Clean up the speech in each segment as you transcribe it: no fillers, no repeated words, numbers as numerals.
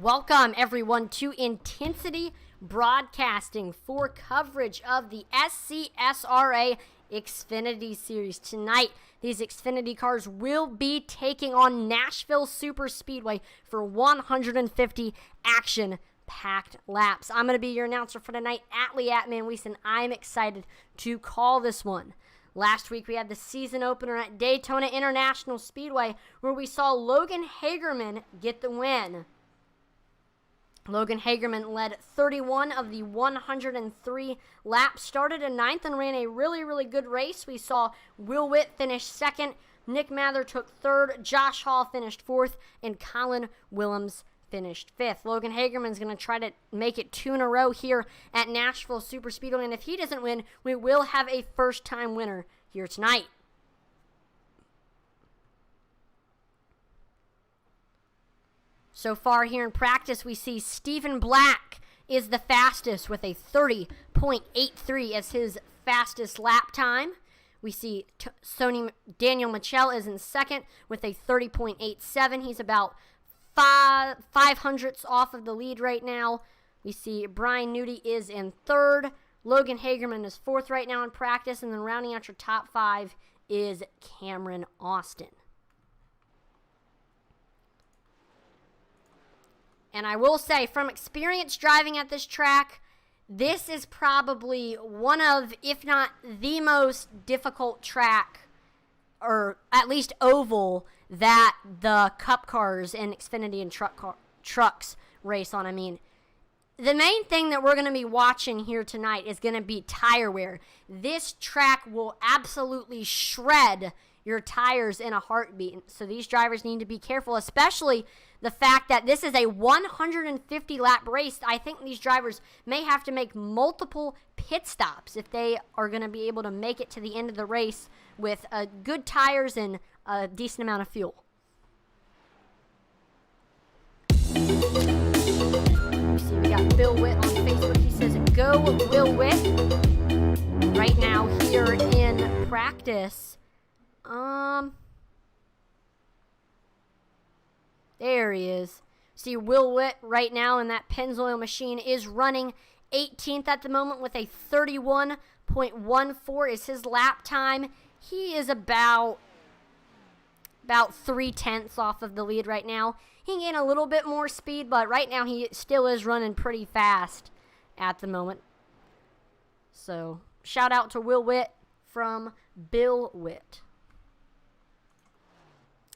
Welcome, everyone, to Intensity Broadcasting for coverage of the SCSRA Xfinity Series. Tonight, these Xfinity cars will be taking on Nashville Superspeedway for 150 action-packed laps. I'm going to be your announcer for tonight, @LeeAtManWees, and I'm excited to call this one. Last week, we had the season opener at Daytona International Speedway, where we saw Logan Hagerman get the win. Logan Hagerman led 31 of the 103 laps, started in 9th, and ran a really good race. We saw Will Witt finish 2nd, Nick Mather took 3rd, Josh Hall finished 4th, and Colin Willems finished 5th. Logan Hagerman's going to try to make it 2 in a row here at Nashville Superspeedway, and if he doesn't win, we will have a first-time winner here tonight. So far here in practice, we see Stephen Black is the fastest with a 30.83 as his fastest lap time. We see Daniel Michel is in 2nd with a 30.87. He's about 5/500ths off of the lead right now. We see Brian Nudie is in 3rd. Logan Hagerman is 4th right now in practice. And then rounding out your top 5 is Cameron Austin. And I will say, from experience driving at this track, this is probably one of, if not the most difficult track, or at least oval, that the Cup cars and Xfinity and trucks race on. I mean, the main thing that we're going to be watching here tonight is going to be tire wear. This track will absolutely shred your tires in a heartbeat. So these drivers need to be careful, especially the fact that this is a 150-lap race. I think these drivers may have to make multiple pit stops if they are going to be able to make it to the end of the race with good tires and a decent amount of fuel. You see, we got Bill Witt on Facebook. He says, "Go Will Witt." Right now here in practice. There he is. See, Will Witt right now in that Pennzoil machine is running 18th at the moment with a 31.14 is his lap time. He is about 3/10ths off of the lead right now. He can gain a little bit more speed, but right now he still is running pretty fast at the moment. So, shout out to Will Witt from Bill Witt.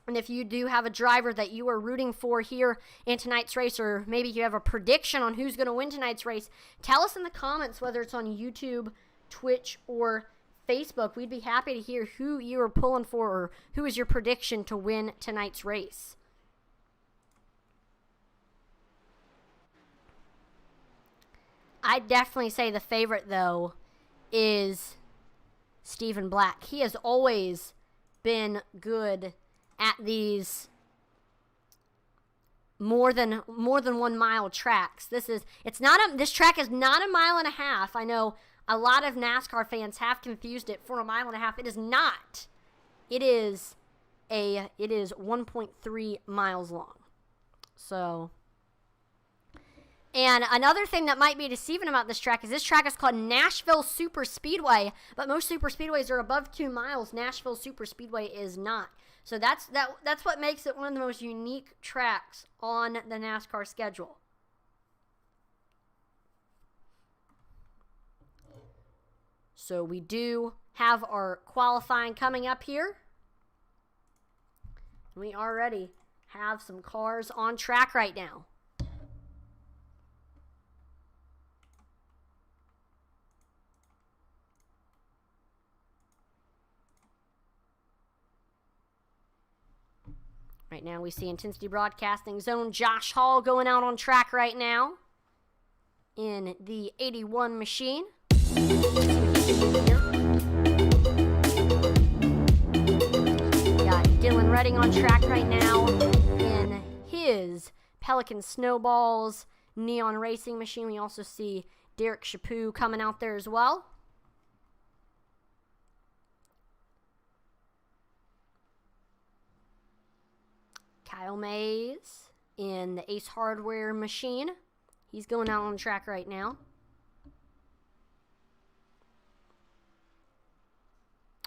And if you do have a driver that you are rooting for here in tonight's race, or maybe you have a prediction on who's going to win tonight's race, tell us in the comments, whether it's on YouTube, Twitch, or Facebook. We'd be happy to hear who you are pulling for, or who is your prediction to win tonight's race. I'd definitely say the favorite, though, is Stephen Black. He has always been good at these more than 1 mile tracks. This track is not a mile and a half. I know a lot of NASCAR fans have confused it for a mile and a half. It is not. It is 1.3 miles long. So, and another thing that might be deceiving about this track is this track is called Nashville Superspeedway, but most superspeedways are above 2 miles. Nashville Superspeedway is not. So that's what makes it one of the most unique tracks on the NASCAR schedule. So we do have our qualifying coming up here. We already have some cars on track right now. Right now we see Intensity Broadcasting Zone Josh Hall going out on track right now in the 81 machine. Got Dylan Redding on track right now in his Pelican Snowballs Neon Racing machine. We also see Derek Chaput coming out there as well. Kyle Mays in the Ace Hardware machine. He's going out on the track right now.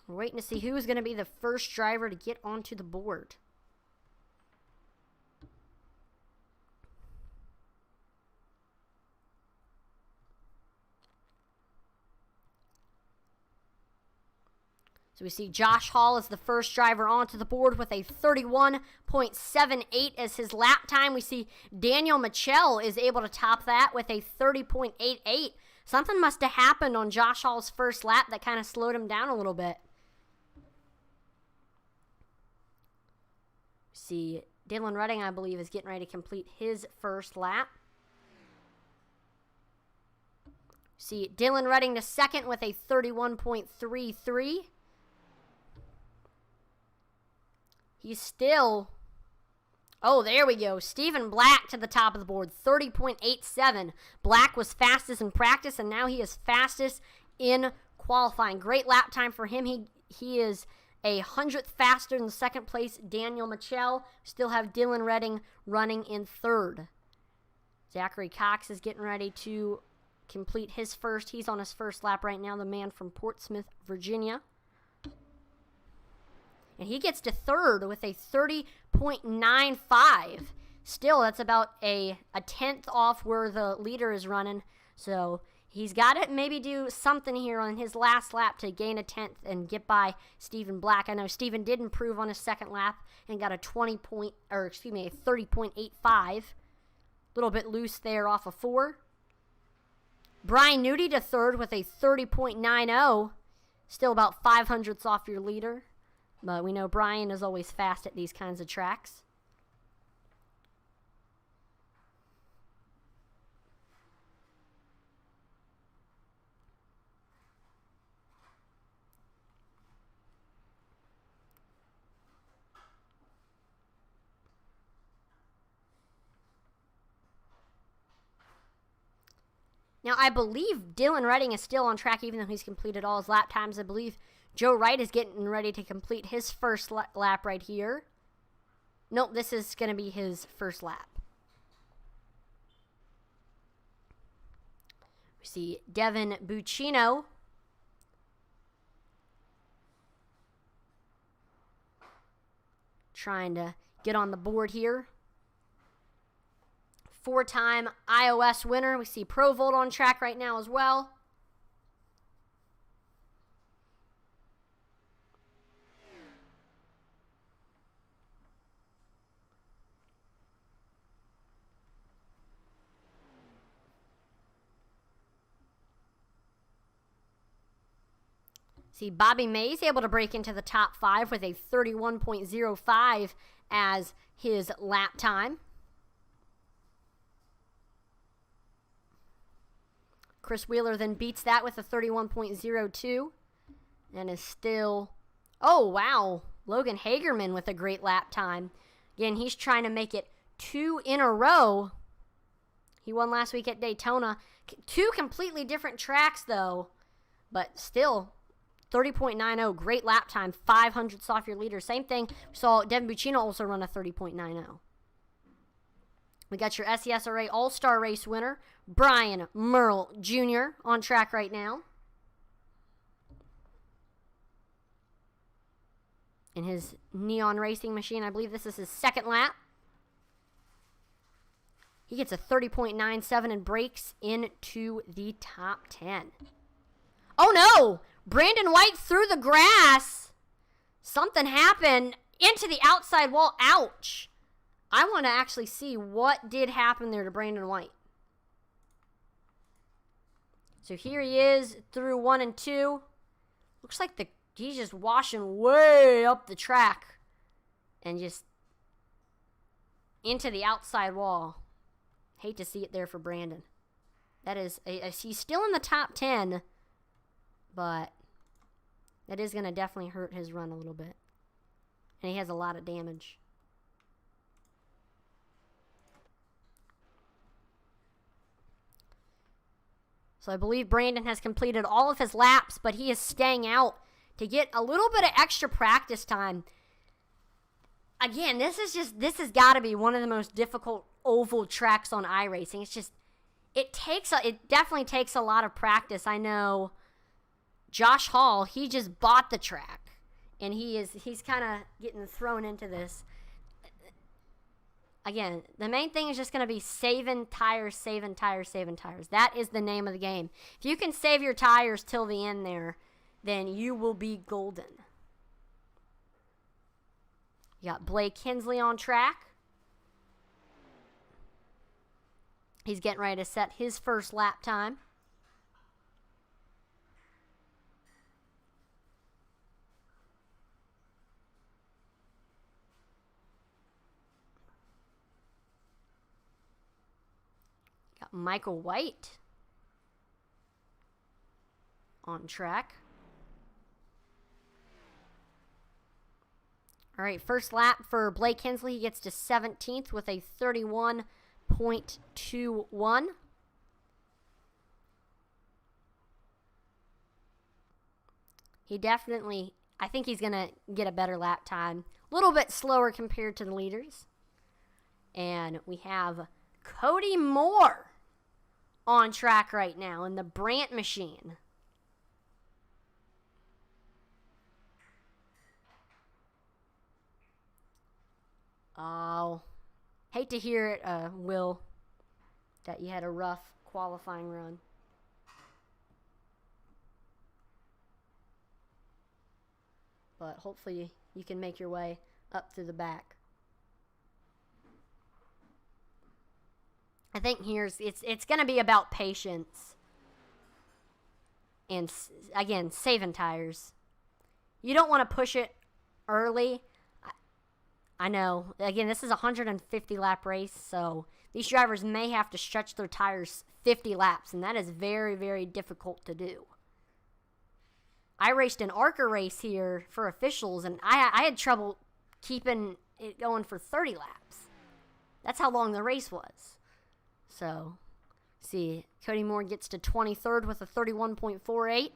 We're waiting to see who is going to be the first driver to get onto the board. So we see Josh Hall is the first driver onto the board with a 31.78 as his lap time. We see Daniel Michel is able to top that with a 30.88. Something must have happened on Josh Hall's first lap that kind of slowed him down a little bit. See, Dylan Redding, I believe, is getting ready to complete his first lap. See, Dylan Redding to second with a 31.33. He's still... Oh, there we go. Stephen Black to the top of the board, 30.87. Black was fastest in practice, and now he is fastest in qualifying. Great lap time for him. He is a 100th faster than second place Daniel Michel. Still have Dylan Redding running in third. Zachary Cox is getting ready to complete his first. He's on his first lap right now, the man from Portsmouth, Virginia. And he gets to third with a 30.95. Still, that's about a tenth off where the leader is running. So he's got to maybe do something here on his last lap to gain a tenth and get by Stephen Black. I know Stephen did improve on his second lap and got a 30.85. A little bit loose there off of 4. Brian Nudie to third with a 30.90. Still about 500ths off your leader. But we know Brian is always fast at these kinds of tracks. Now, I believe Dylan Redding is still on track even though he's completed all his lap times. I believe Joe Wright is getting ready to complete his first lap right here. Nope, this is going to be his first lap. We see Devin Buccino. Trying to get on the board here. 4-time iOS winner. We see Pro Volt on track right now as well. See, Bobby Mays able to break into the top 5 with a 31.05 as his lap time. Chris Wheeler then beats that with a 31.02 and is still... Oh, wow. Logan Hagerman with a great lap time. Again, he's trying to make it 2 in a row. He won last week at Daytona. 2 completely different tracks, though, but still... 30.90, great lap time, 500ths off your leader. Same thing, we saw Devin Buccino also run a 30.90. We got your SCSRA All-Star Race winner, Brian Merle Jr. on track right now. In his Neon Racing machine, I believe this is his second lap. He gets a 30.97 and breaks into the top 10. Oh no! Brandon White through the grass. Something happened into the outside wall. Ouch. I want to actually see what did happen there to Brandon White. So here he is through 1 and 2. Looks like he's just washing way up the track and just into the outside wall. Hate to see it there for Brandon. That is, he's still in the top 10, but that is going to definitely hurt his run a little bit. And he has a lot of damage. So I believe Brandon has completed all of his laps, but he is staying out to get a little bit of extra practice time. again, this has got to be one of the most difficult oval tracks on iRacing. It's just, it definitely takes a lot of practice. I know Josh Hall, he just bought the track, and he's kind of getting thrown into this. Again, the main thing is just going to be saving tires, saving tires, saving tires. That is the name of the game. If you can save your tires till the end there, then you will be golden. You got Blake Hensley on track. He's getting ready to set his first lap time. Got Michael White on track. All right, first lap for Blake Hensley. He gets to 17th with a 31.21. He definitely, I think he's going to get a better lap time. A little bit slower compared to the leaders. And we have Cody Moore on track right now in the Brandt machine. Oh, hate to hear it, Will, that you had a rough qualifying run. But hopefully you can make your way up through the back. I think it's going to be about patience. And, again, saving tires. You don't want to push it early. I know. Again, this is a 150-lap race, so these drivers may have to stretch their tires 50 laps, and that is very, very difficult to do. I raced an ARCA race here for officials, and I had trouble keeping it going for 30 laps. That's how long the race was. So, see, Cody Moore gets to 23rd with a 31.48. I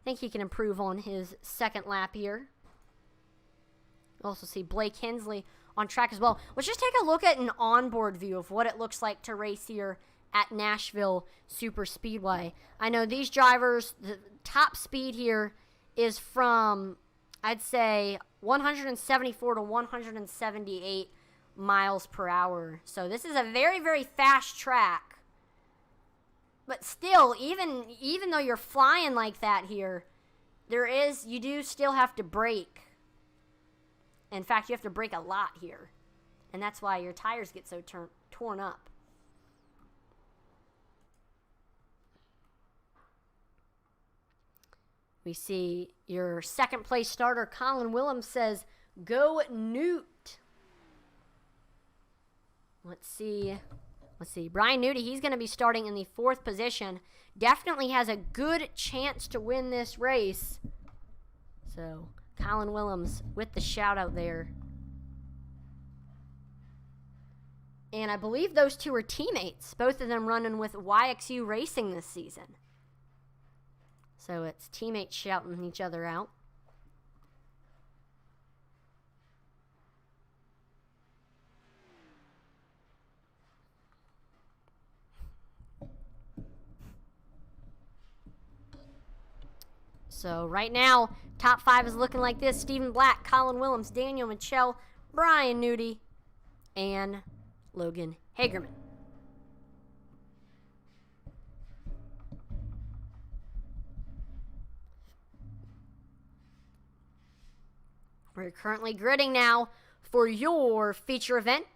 think he can improve on his second lap here. Also see Blake Hensley on track as well. Let's just take a look at an onboard view of what it looks like to race here at Nashville Superspeedway. I know these drivers, the top speed here is from, I'd say, 174 to 178 miles per hour. So this is a very, very fast track. But still, even though you're flying like that here, you do still have to brake. In fact, you have to brake a lot here. And that's why your tires get so torn up. We see your second place starter, Colin Willems, says, "Go Newt." Let's see. Brian Newty, he's going to be starting in the 4th position. Definitely has a good chance to win this race. So, Colin Willems with the shout out there. And I believe those two are teammates. Both of them running with YXU Racing this season. So it's teammates shouting each other out. So right now, top 5 is looking like this. Stephen Black, Colin Willems, Daniel Michelle, Brian Newty, and Logan Hagerman. We're currently gridding now for your feature event,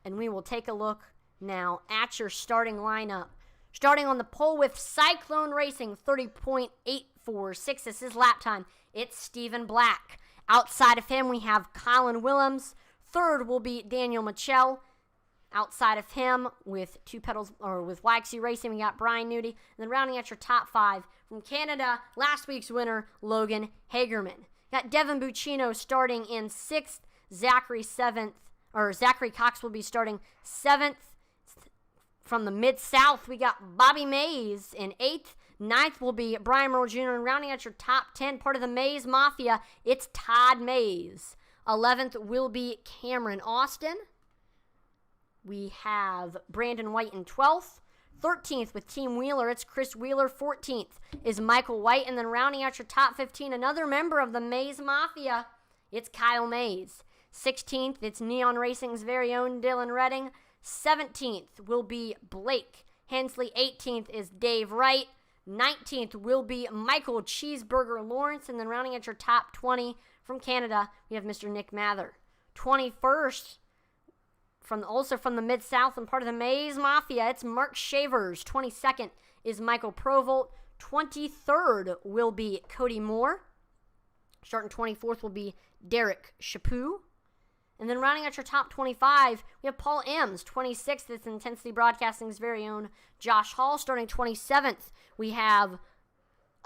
and we will take a look now at your starting lineup. Starting on the pole with Cyclone Racing, 30.846 is his lap time. It's Stephen Black. Outside of him, we have Colin Willems. Third will be Daniel Michelle. Outside of him, with with YXU Racing, we got Brian Newty. And then rounding out your top 5 from Canada, last week's winner, Logan Hagerman. Got Devin Buccino starting in 6th. Zachary Cox will be starting 7th. From the Mid-South, we got Bobby Mays in 8th. 9th will be Brian Merle Jr. And rounding out your top 10, part of the Mays Mafia, it's Todd Mays. 11th will be Cameron Austin. We have Brandon White in 12th. 13th with Team Wheeler, it's Chris Wheeler. 14th is Michael White. And then rounding out your top 15, another member of the Mays Mafia, it's Kyle Mays. 16th, it's Neon Racing's very own Dylan Redding. 17th will be Blake Hensley. 18th is Dave Wright. 19th will be Michael Cheeseburger Lawrence. And then rounding out your top 20 from Canada, we have Mr. Nick Mather. 21st, also from the Mid-South and part of the Mays Mafia, it's Mark Shavers. 22nd is Michael Provolt. 23rd will be Cody Moore. Starting 24th will be Derek Chaput. And then rounding out your top 25, we have Paul Ems. 26th, it's Intensity Broadcasting's very own Josh Hall. Starting 27th, we have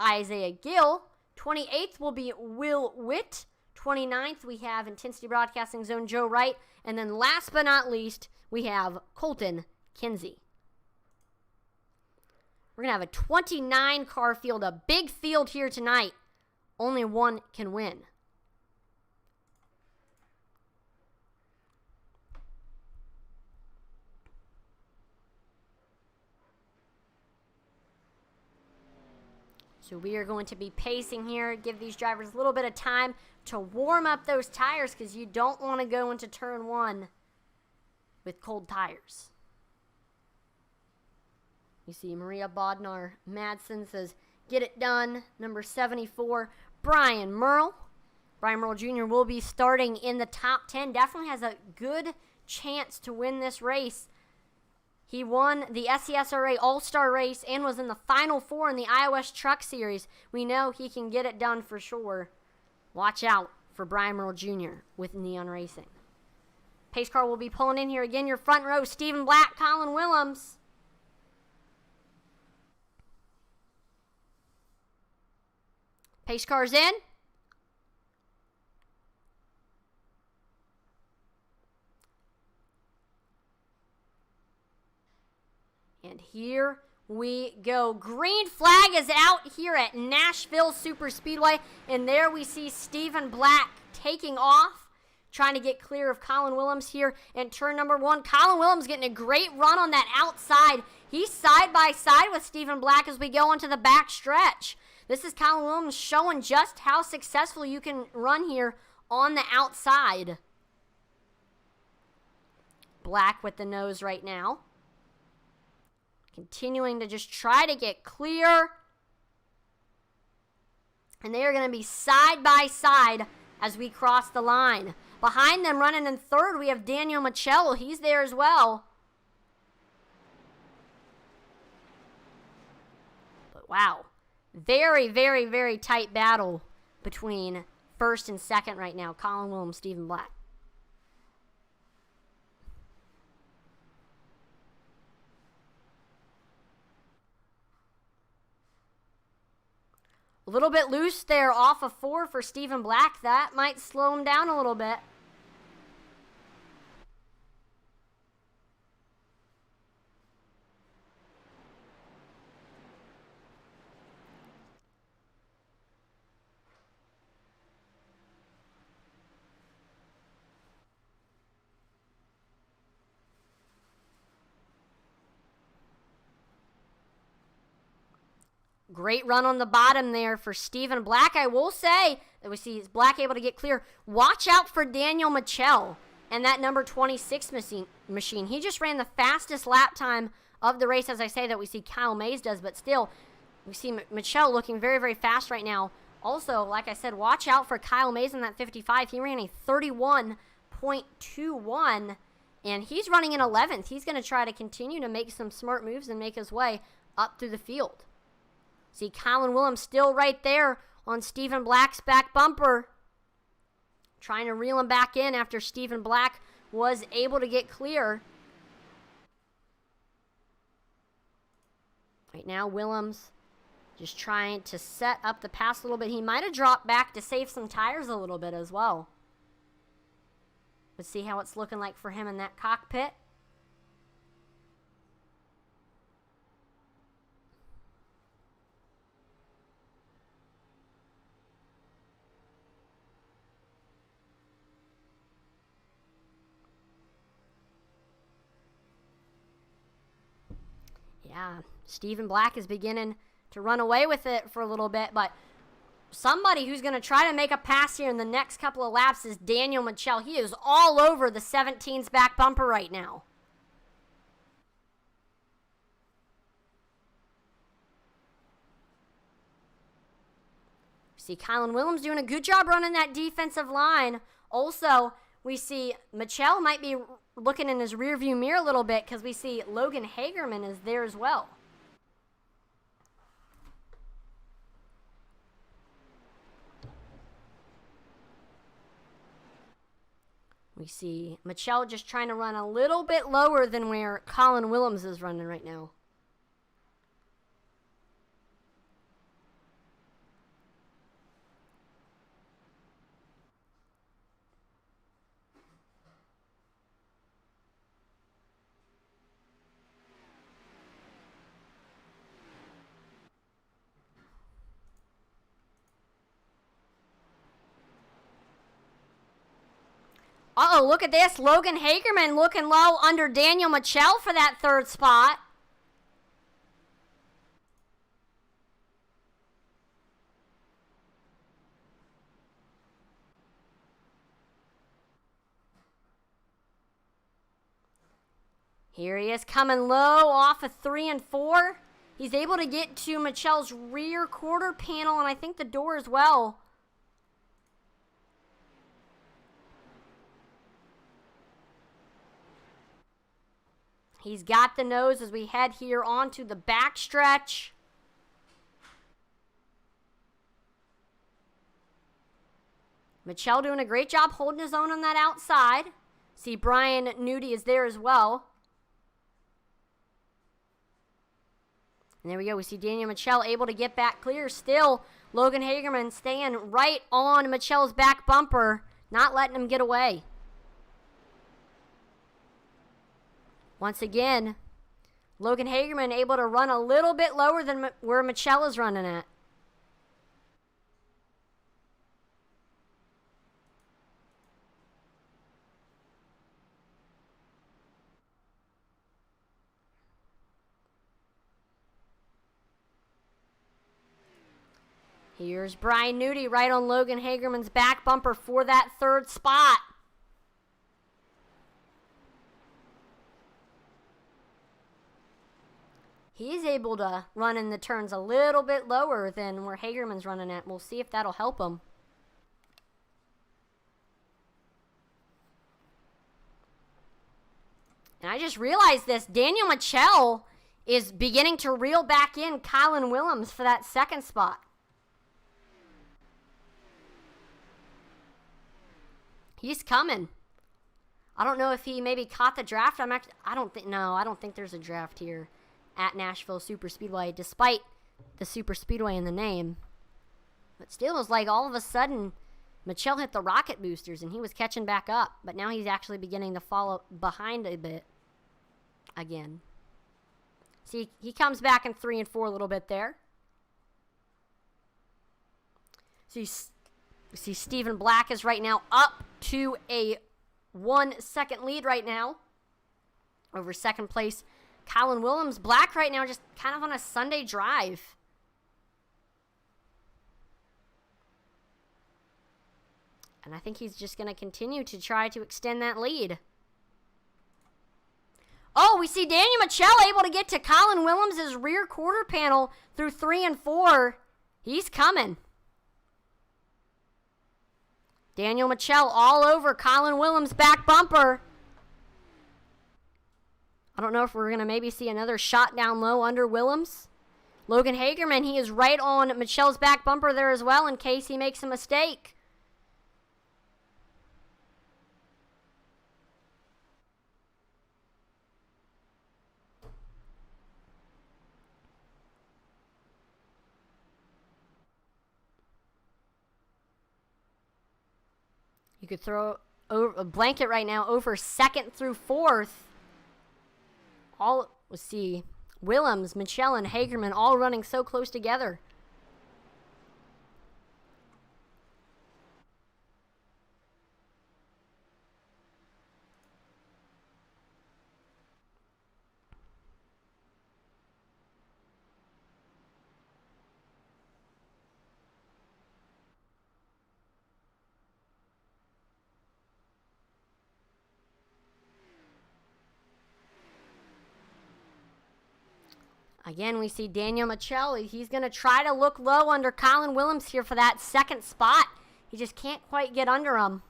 Isaiah Gill. 28th will be Will Witt. 29th, we have Intensity Broadcasting's own Joe Wright. And then last but not least, we have Colton Kinsey. We're going to have a 29-car field, a big field here tonight. Only one can win. So we are going to be pacing here, give these drivers a little bit of time to warm up those tires because you don't want to go into turn one with cold tires. You see Maria Bodnar Madsen says, get it done. Number 74, Brian Merle. Brian Merle Jr. will be starting in the top 10. Definitely has a good chance to win this race. He won the SCSRA All-Star race and was in the Final Four in the iOS Truck Series. We know he can get it done for sure. Watch out for Brian Merle Jr. with Neon Racing. Pace car will be pulling in here again. Your front row, Stephen Black, Colin Willems. Pace car's in. And here we go. Green flag is out here at Nashville Superspeedway. And there we see Stephen Black taking off, trying to get clear of Colin Willems here in turn number one. Colin Willems getting a great run on that outside. He's side by side with Stephen Black as we go into the back stretch. This is Colin Willems showing just how successful you can run here on the outside. Black with the nose right now. Continuing to just try to get clear. And they are going to be side by side as we cross the line. Behind them, running in third, we have Daniel Michello. He's there as well. But wow. Very, very, very tight battle between first and second right now. Colin Willems, Stephen Black. A little bit loose there off of 4 for Stephen Black. That might slow him down a little bit. Great run on the bottom there for Stephen Black. I will say that we see Black able to get clear. Watch out for Daniel Michel and that number 26 machine. He just ran the fastest lap time of the race, as I say, that we see Kyle Mays does. But still, we see Michel looking very, very fast right now. Also, like I said, watch out for Kyle Mays in that 55. He ran a 31.21, and he's running in 11th. He's going to try to continue to make some smart moves and make his way up through the field. See Colin Willems still right there on Stephen Black's back bumper. Trying to reel him back in after Stephen Black was able to get clear. Right now, Willems just trying to set up the pass a little bit. He might have dropped back to save some tires a little bit as well. Let's see how it's looking like for him in that cockpit. Yeah, Stephen Black is beginning to run away with it for a little bit, but somebody who's going to try to make a pass here in the next couple of laps is Daniel Mitchell. He is all over the 17's back bumper right now. See Kylan Willems doing a good job running that defensive line. Also, we see Mitchell might be looking in his rearview mirror a little bit because we see Logan Hagerman is there as well. We see Mitchell just trying to run a little bit lower than where Colin Willems is running right now. Uh-oh, look at this. Logan Hagerman looking low under Daniel Mitchell for that third spot. Here he is coming low off of 3 and 4. He's able to get to Mitchell's rear quarter panel and I think the door as well. He's got the nose as we head here onto the backstretch. Mitchell doing a great job holding his own on that outside. See Brian Nudie is there as well. And there we go. We see Daniel Mitchell able to get back clear. Still, Logan Hagerman staying right on Mitchell's back bumper, not letting him get away. Once again, Logan Hagerman able to run a little bit lower than where Mitchell is running at. Here's Brian Nudie right on Logan Hagerman's back bumper for that third spot. He's able to run in the turns a little bit lower than where Hagerman's running at. We'll see if that'll help him. And I just realized this. Daniel Mitchell is beginning to reel back in Colin Willems for that second spot. He's coming. I don't know if he maybe caught the draft. I don't think there's a draft here at Nashville Superspeedway, despite the Superspeedway in the name. But still, it was like all of a sudden, Mitchell hit the rocket boosters and he was catching back up. But now he's actually beginning to follow behind a bit again. See, he comes back in 3 and 4 a little bit there. See, Stephen Black is right now up to a 1 second lead right now over second place Colin Willems. Black right now just kind of on a Sunday drive. And I think he's just going to continue to try to extend that lead. Oh, we see Daniel Mitchell able to get to Colin Willems' rear quarter panel through 3 and 4. He's coming. Daniel Mitchell all over Colin Willems' back bumper. I don't know if we're going to maybe see another shot down low under Willems. Logan Hagerman, he is right on Mitchell's back bumper there as well in case he makes a mistake. You could throw a blanket right now over second through fourth. Let's see, Willems, Mitchell, and Hagerman all running so close together. Again, we see Daniel Michelle. He's going to try to look low under Colin Willems here for that second spot. He just can't quite get under him.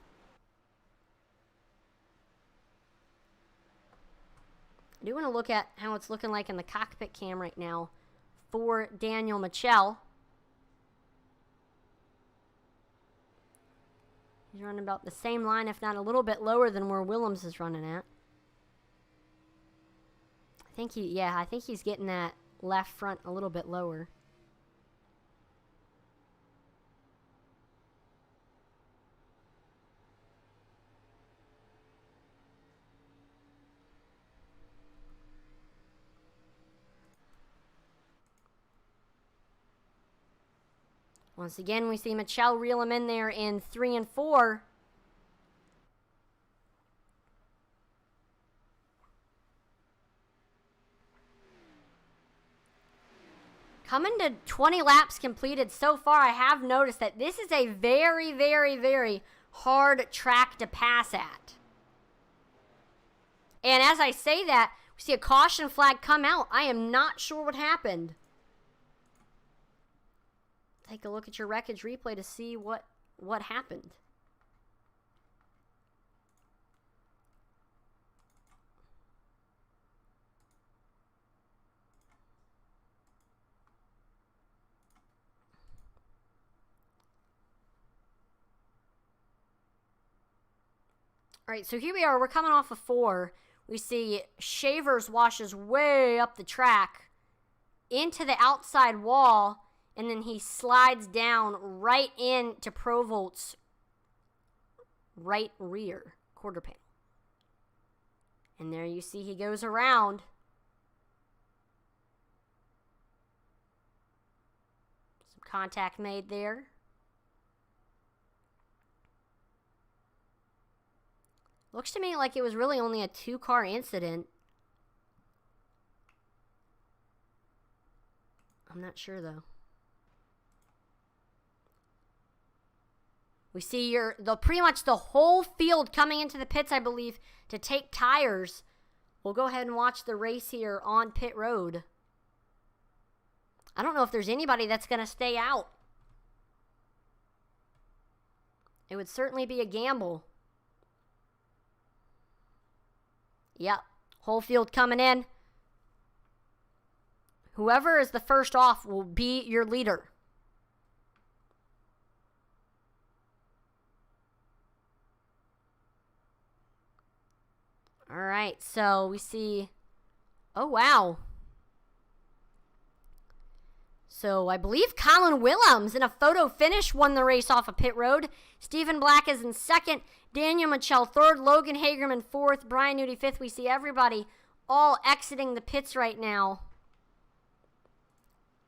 I do want to look at how it's looking like in the cockpit cam right now for Daniel Michelle. He's running about the same line, if not a little bit lower than where Willems is running at. I think he's getting that left front a little bit lower. Once again, we see Michelle reel him in there in 3 and 4. Coming to 20 laps completed so far, I have noticed that this is a very, very, very hard track to pass at. And as I say that, we see a caution flag come out. I am not sure what happened. Take a look at your Wreckage Replay to see what happened. All right, so here we are. We're coming off of 4. We see Shavers washes way up the track into the outside wall, and then he slides down right into Provolt's right rear quarter panel. And there you see he goes around. Some contact made there. Looks to me like it was really only a 2-car incident. I'm not sure, though. We see pretty much the whole field coming into the pits, I believe, to take tires. We'll go ahead and watch the race here on pit road. I don't know if there's anybody that's going to stay out. It would certainly be a gamble. Yep, whole field coming in. Whoever is the first off will be your leader. All right, so we see, oh wow. So I believe Colin Willems in a photo finish won the race off of pit road. Stephen Black is in second. Daniel Michelle third. Logan Hagerman fourth. Brian Nudie fifth. We see everybody all exiting the pits right now.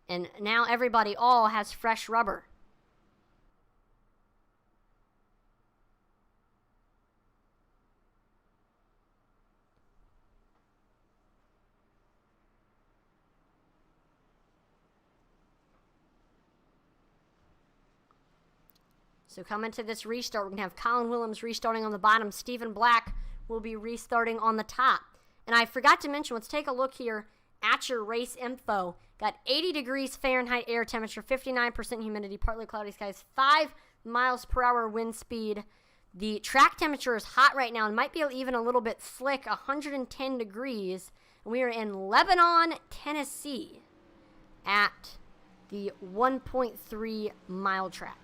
And now everybody all has fresh rubber. So coming to this restart, we're going to have Colin Willems restarting on the bottom. Stephen Black will be restarting on the top. And I forgot to mention, let's take a look here at your race info. Got 80 degrees Fahrenheit air temperature, 59% humidity, partly cloudy skies, 5 miles per hour wind speed. The track temperature is hot right now and might be even a little bit slick, 110 degrees. And we are in Lebanon, Tennessee at the 1.3 mile track.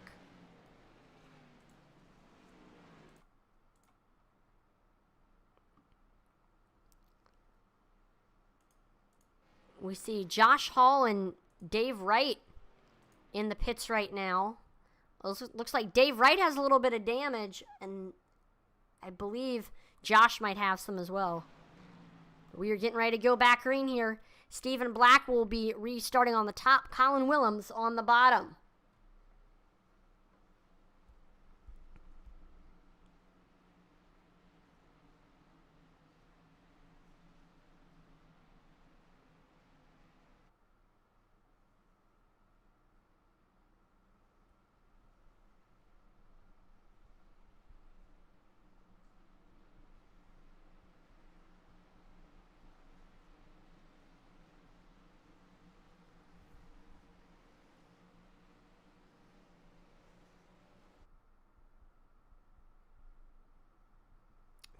We see Josh Hall and Dave Wright in the pits right now. Looks like Dave Wright has a little bit of damage, and I believe Josh might have some as well. We are getting ready to go back green here. Stephen Black will be restarting on the top. Colin Willems on the bottom.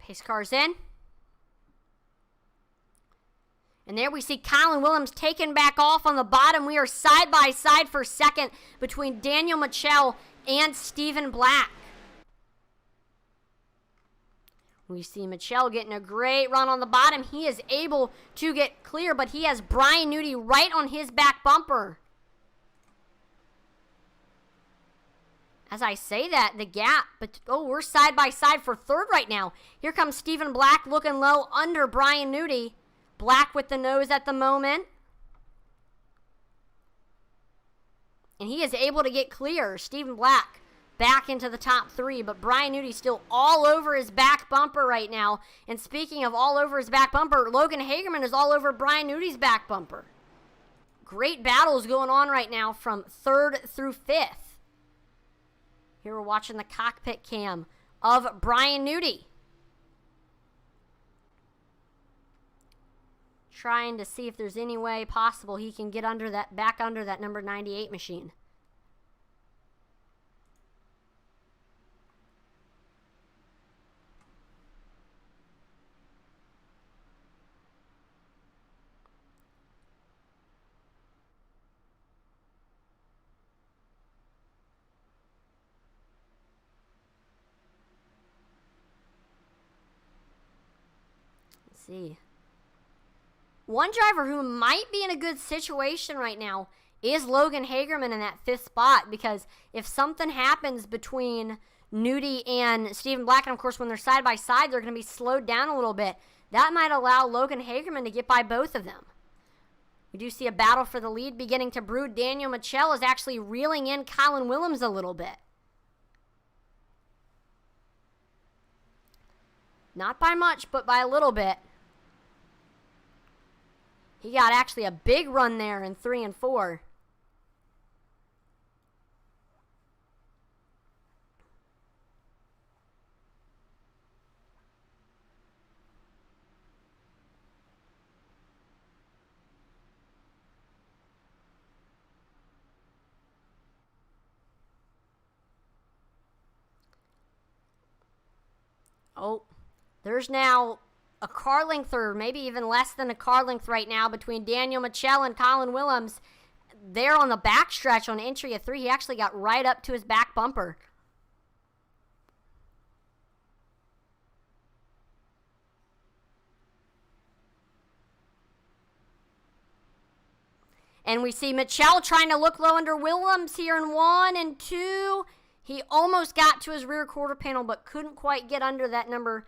Pace car's in. And there we see Colin Williams taken back off on the bottom. We are side by side for second between Daniel Michel and Stephen Black. We see Michel getting a great run on the bottom. He is able to get clear, but he has Brian Nudie right on his back bumper. As I say that, the gap, but we're side by side for third right now. Here comes Stephen Black looking low under Brian Nudie. Black with the nose at the moment. And he is able to get clear. Stephen Black back into the top three, but Brian Nudie still all over his back bumper right now. And speaking of all over his back bumper, Logan Hagerman is all over Brian Nudie's back bumper. Great battles going on right now from third through fifth. Here we're watching the cockpit cam of Brian Nudie. Trying to see if there's any way possible he can get under that, back under that number 98 machine. Let's see. One driver who might be in a good situation right now is Logan Hagerman in that fifth spot, because if something happens between Nudie and Stephen Black, and of course when they're side by side, they're going to be slowed down a little bit. That might allow Logan Hagerman to get by both of them. We do see a battle for the lead beginning to brew. Daniel Michel is actually reeling in Colin Williams a little bit. Not by much, but by a little bit. He got actually a big run there in 3 and 4. Oh, there's now a car length, or maybe even less than a car length right now, between Daniel Michel and Colin Williams. There on the backstretch on entry of 3, he actually got right up to his back bumper. And we see Michel trying to look low under Williams here in 1 and 2. He almost got to his rear quarter panel, but couldn't quite get under that number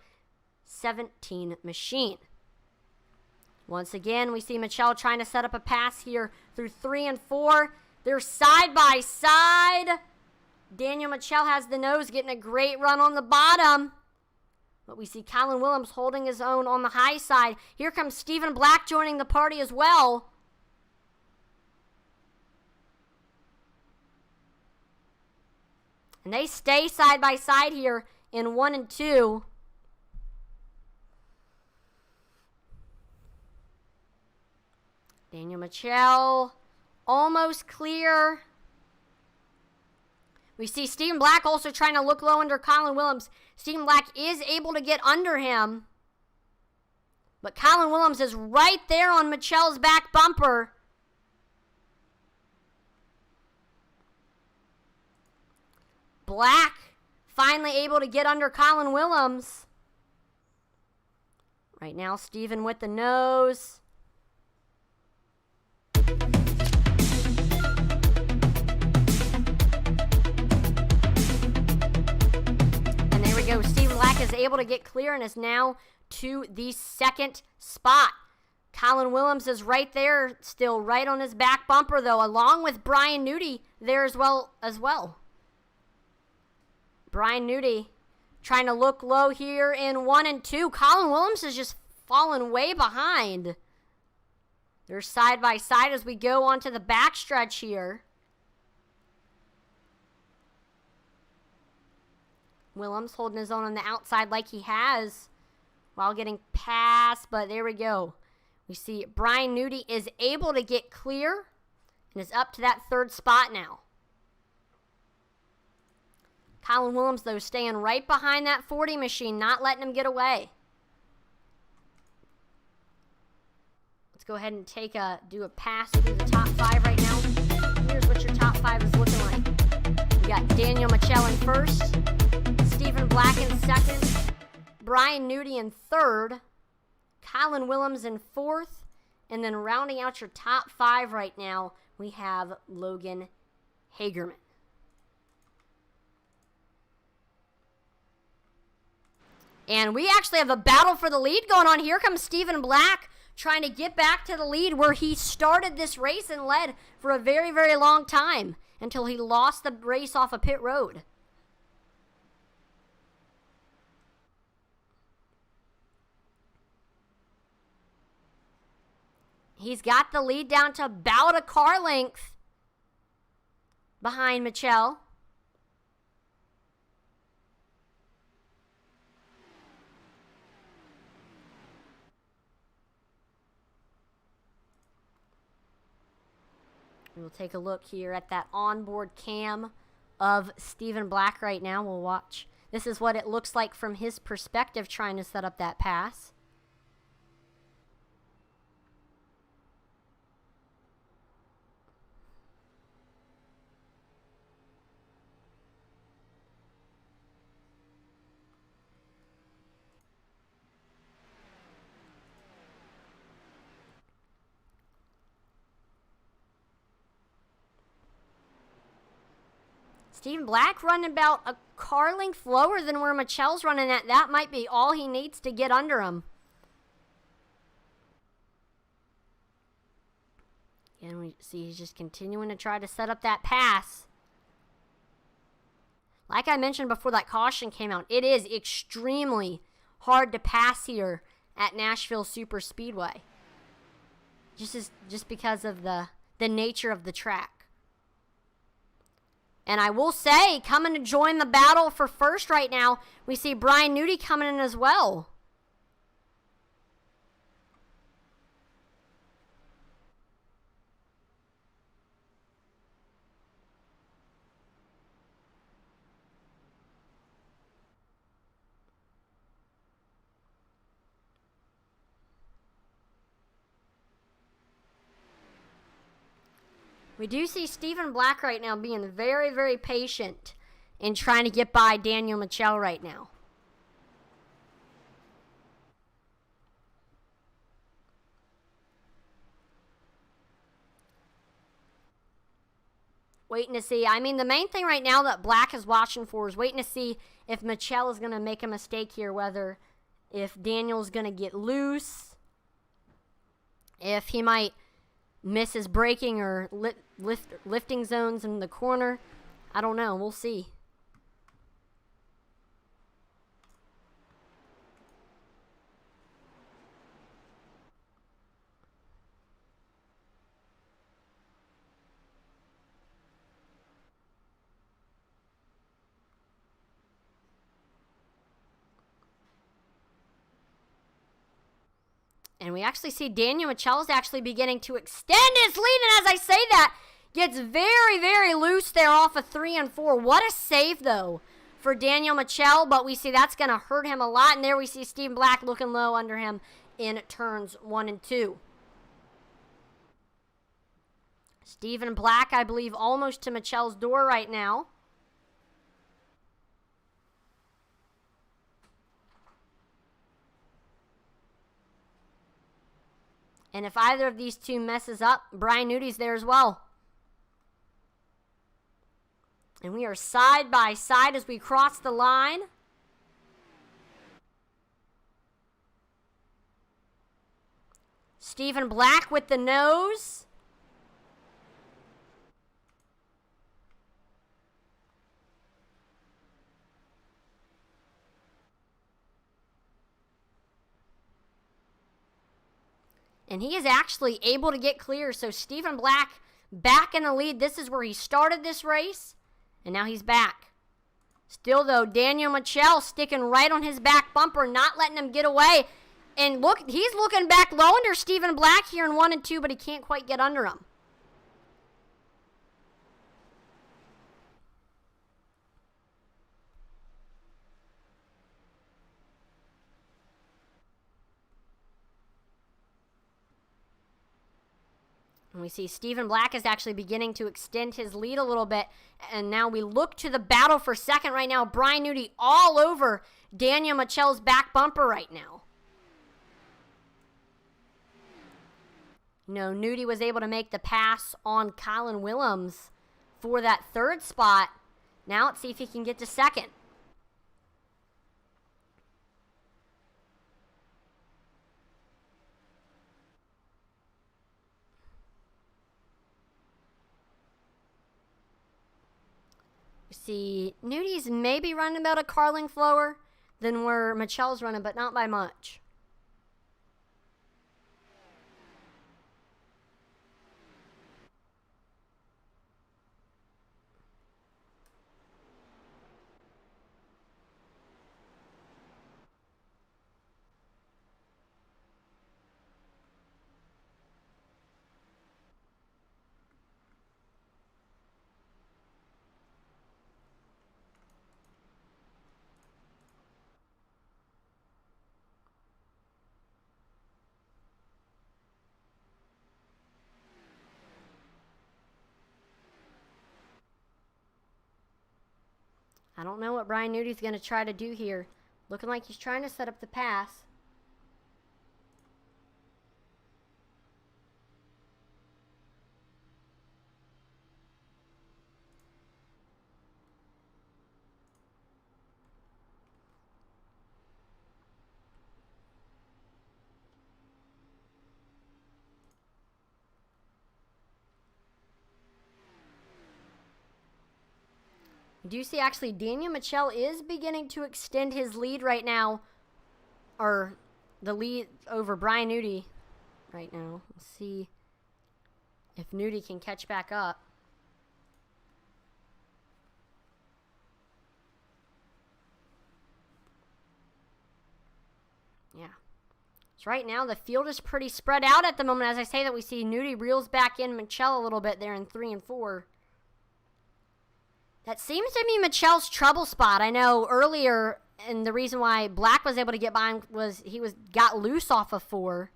17 machine. Once again, we see Michel trying to set up a pass here through 3 and 4. They're side by side. Daniel Michel has the nose, getting a great run on the bottom. But we see Colin Williams holding his own on the high side. Here comes Stephen Black joining the party as well. And they stay side by side here in 1 and 2. Daniel Michel almost clear. We see Stephen Black also trying to look low under Colin Williams. Stephen Black is able to get under him. But Colin Williams is right there on Michel's back bumper. Black finally able to get under Colin Williams. Right now, Stephen with the nose. And there we go. Stephen Black is able to get clear and is now to the second spot. Colin Williams is right there, still right on his back bumper, though, along with Brian Nudie there as well. Brian Nudie trying to look low here in 1 and 2. Colin Williams is just fallen way behind. They're side by side as we go onto the backstretch here. Williams holding his own on the outside like he has while getting past, but there we go. We see Brian Nudie is able to get clear and is up to that third spot now. Colin Williams, though, staying right behind that 40 machine, not letting him get away. Let's go ahead and do a pass through the top 5 right now. Here's what your top 5 is looking like. We got Daniel Michelle in first, Stephen Black in second, Brian Nudi in third, Colin Williams in fourth, and then rounding out your top 5 right now, we have Logan Hagerman. And we actually have a battle for the lead going on. Here comes Stephen Black trying to get back to the lead where he started this race and led for a very, very long time until he lost the race off of pit road. He's got the lead down to about a car length behind Michelle. We'll take a look here at that onboard cam of Stephen Black right now. We'll watch. This is what it looks like from his perspective trying to set up that pass. Stephen Black running about a car length lower than where Michelle's running at. That might be all he needs to get under him. And we see he's just continuing to try to set up that pass. Like I mentioned before that caution came out, it is extremely hard to pass here at Nashville Superspeedway. Just because of the nature of the track. And I will say, coming to join the battle for first right now, we see Brian Nudi coming in as well. We do see Stephen Black right now being very, very patient in trying to get by Daniel Michelle right now. Waiting to see. I mean, the main thing right now that Black is watching for is waiting to see if Michelle is going to make a mistake here, whether if Daniel's going to get loose, if he might miss his braking or lifting zones in the corner. I don't know. We'll see. And we actually see Daniel Michelle's actually beginning to extend his lead. And as I say that, gets very, very loose there off of 3 and 4. What a save, though, for Daniel Michelle. But we see that's going to hurt him a lot. And there we see Stephen Black looking low under him in turns 1 and 2. Stephen Black, I believe, almost to Michelle's door right now. And if either of these two messes up, Brian Nudi's there as well. And we are side by side as we cross the line. Stephen Black with the nose. And he is actually able to get clear. So Stephen Black back in the lead. This is where he started this race. And now he's back. Still, though, Daniel Michelle sticking right on his back bumper, not letting him get away. And look, he's looking back low under Stephen Black here in 1 and 2, but he can't quite get under him. And we see Stephen Black is actually beginning to extend his lead a little bit. And now we look to the battle for second right now. Brian Newty all over Daniel Michel's back bumper right now. No, Newty was able to make the pass on Colin Willems for that third spot. Now let's see if he can get to second. We see Newty's maybe running about a car length lower than where Michel's running, but not by much. I don't know what Brian Newty's going to try to do here. Looking like he's trying to set up the pass. You do see actually Daniel Michel is beginning to extend his lead right now, or the lead over Brian Newty right now. Let's see if Newty can catch back up. Yeah. So right now the field is pretty spread out at the moment. As I say that, we see Newty reels back in Michel a little bit there in 3 and 4. That seems to be Michel's trouble spot. I know earlier, and the reason why Black was able to get by him was he got loose off of 4.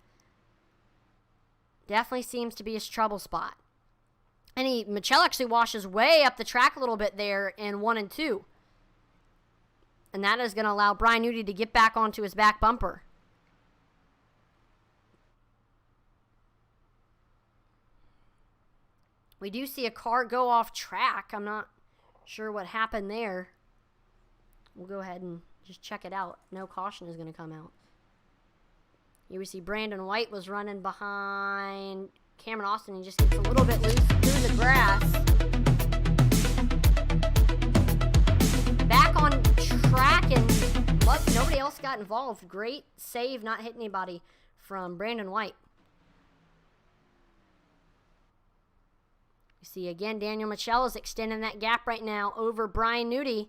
Definitely seems to be his trouble spot. And Michel actually washes way up the track a little bit there in 1 and 2. And that is going to allow Brian Newty to get back onto his back bumper. We do see a car go off track. I'm not sure what happened there. We'll go ahead and just check it out. No caution is going to come out. Here we see Brandon White was running behind Cameron Austin. He just gets a little bit loose through the grass. Back on track, and nobody else got involved. Great save, not hitting anybody from Brandon White. See, again, Daniel Michel is extending that gap right now over Brian Newty.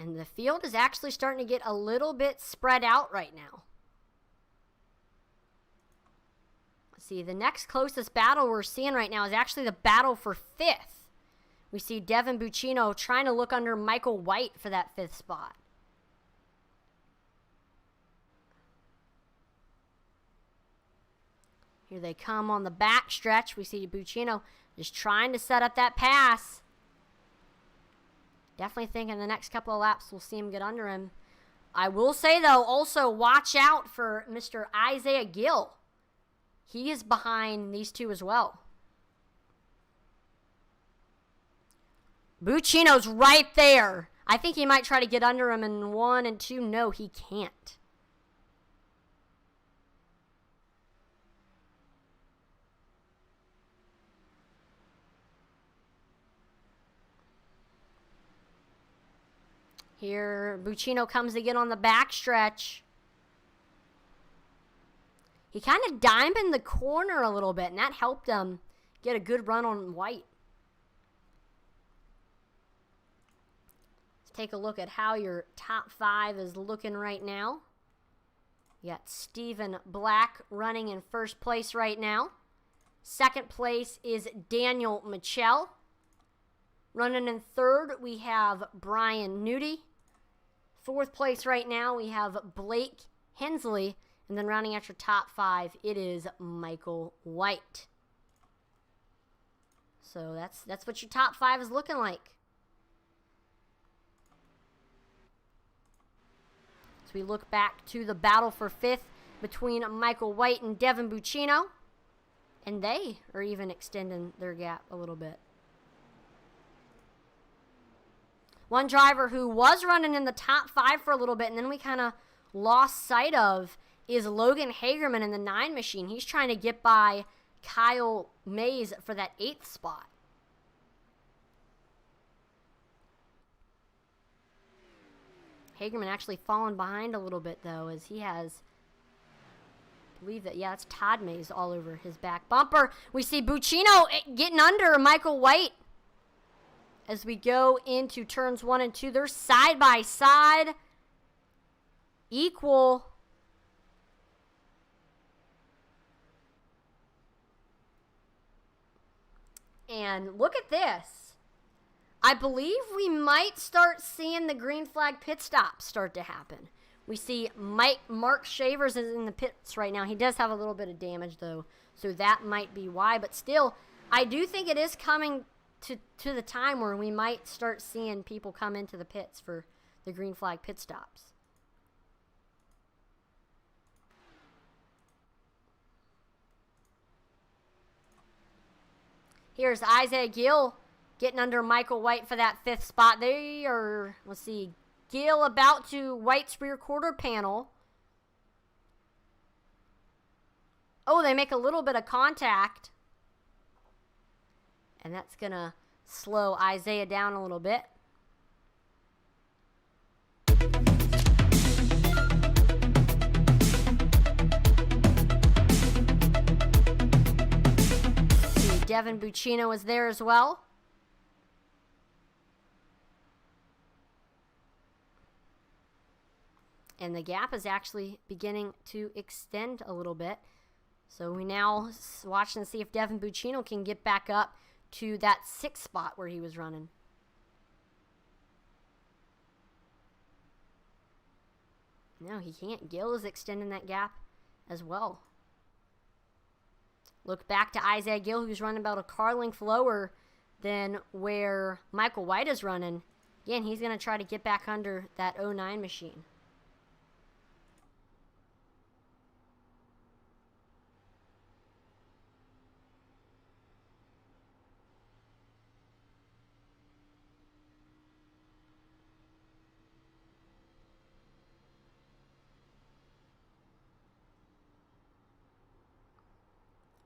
And the field is actually starting to get a little bit spread out right now. Let's see, the next closest battle we're seeing right now is actually the battle for 5th. We see Devin Buccino trying to look under Michael White for that 5th spot. Here they come on the back stretch. We see Buccino just trying to set up that pass. Definitely think in the next couple of laps we'll see him get under him. I will say, though, also watch out for Mr. Isaiah Gill. He is behind these two as well. Buccino's right there. I think he might try to get under him in 1 and 2. No, he can't. Here, Buccino comes again on the backstretch. He kind of dimed in the corner a little bit, and that helped him get a good run on White. Let's take a look at how your top 5 is looking right now. You got Stephen Black running in first place right now. Second place is Daniel Michel. Running in third, we have Brian Nudie. Fourth place right now, we have Blake Hensley. And then rounding out your top 5, it is Michael White. So that's what your top 5 is looking like. So we look back to the battle for 5th between Michael White and Devin Buccino. And they are even extending their gap a little bit. One driver who was running in the top 5 for a little bit and then we kind of lost sight of is Logan Hagerman in the 9 machine. He's trying to get by Kyle Mays for that 8th spot. Hagerman actually fallen behind a little bit, though, as he has, I believe that, yeah, it's Todd Mays all over his back bumper. We see Buccino getting under Michael White as we go into turns 1 and 2. They're side by side, equal. And look at this. I believe we might start seeing the green flag pit stops start to happen. We see Mark Shavers is in the pits right now. He does have a little bit of damage, though, so that might be why. But still, I do think it is coming to the time where we might start seeing people come into the pits for the green flag pit stops. Here's Isaiah Gill getting under Michael White for that 5th spot. They are, let's see, Gill about to White's rear quarter panel. Oh, they make a little bit of contact. And that's going to slow Isaiah down a little bit. See, Devin Buccino is there as well. And the gap is actually beginning to extend a little bit. So we now watch and see if Devin Buccino can get back up to that 6th spot where he was running. No, he can't. Gill is extending that gap as well. Look back to Isaiah Gill, who's running about a car length lower than where Michael White is running. Again, he's going to try to get back under that 09 machine.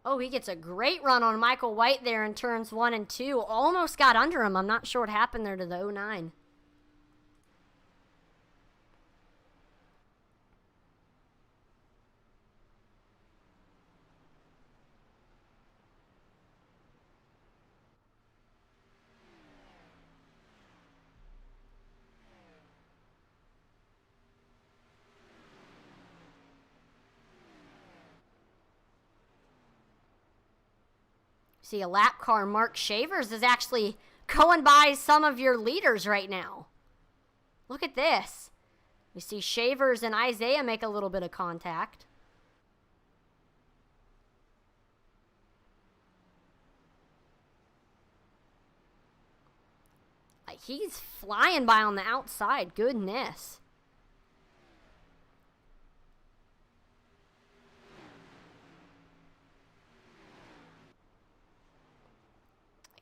Oh, he gets a great run on Michael White there in turns 1 and 2. Almost got under him. I'm not sure what happened there to the 09. See, a lap car, Mark Shavers, is actually going by some of your leaders right now. Look at this. We see Shavers and Isaiah make a little bit of contact. He's flying by on the outside. Goodness.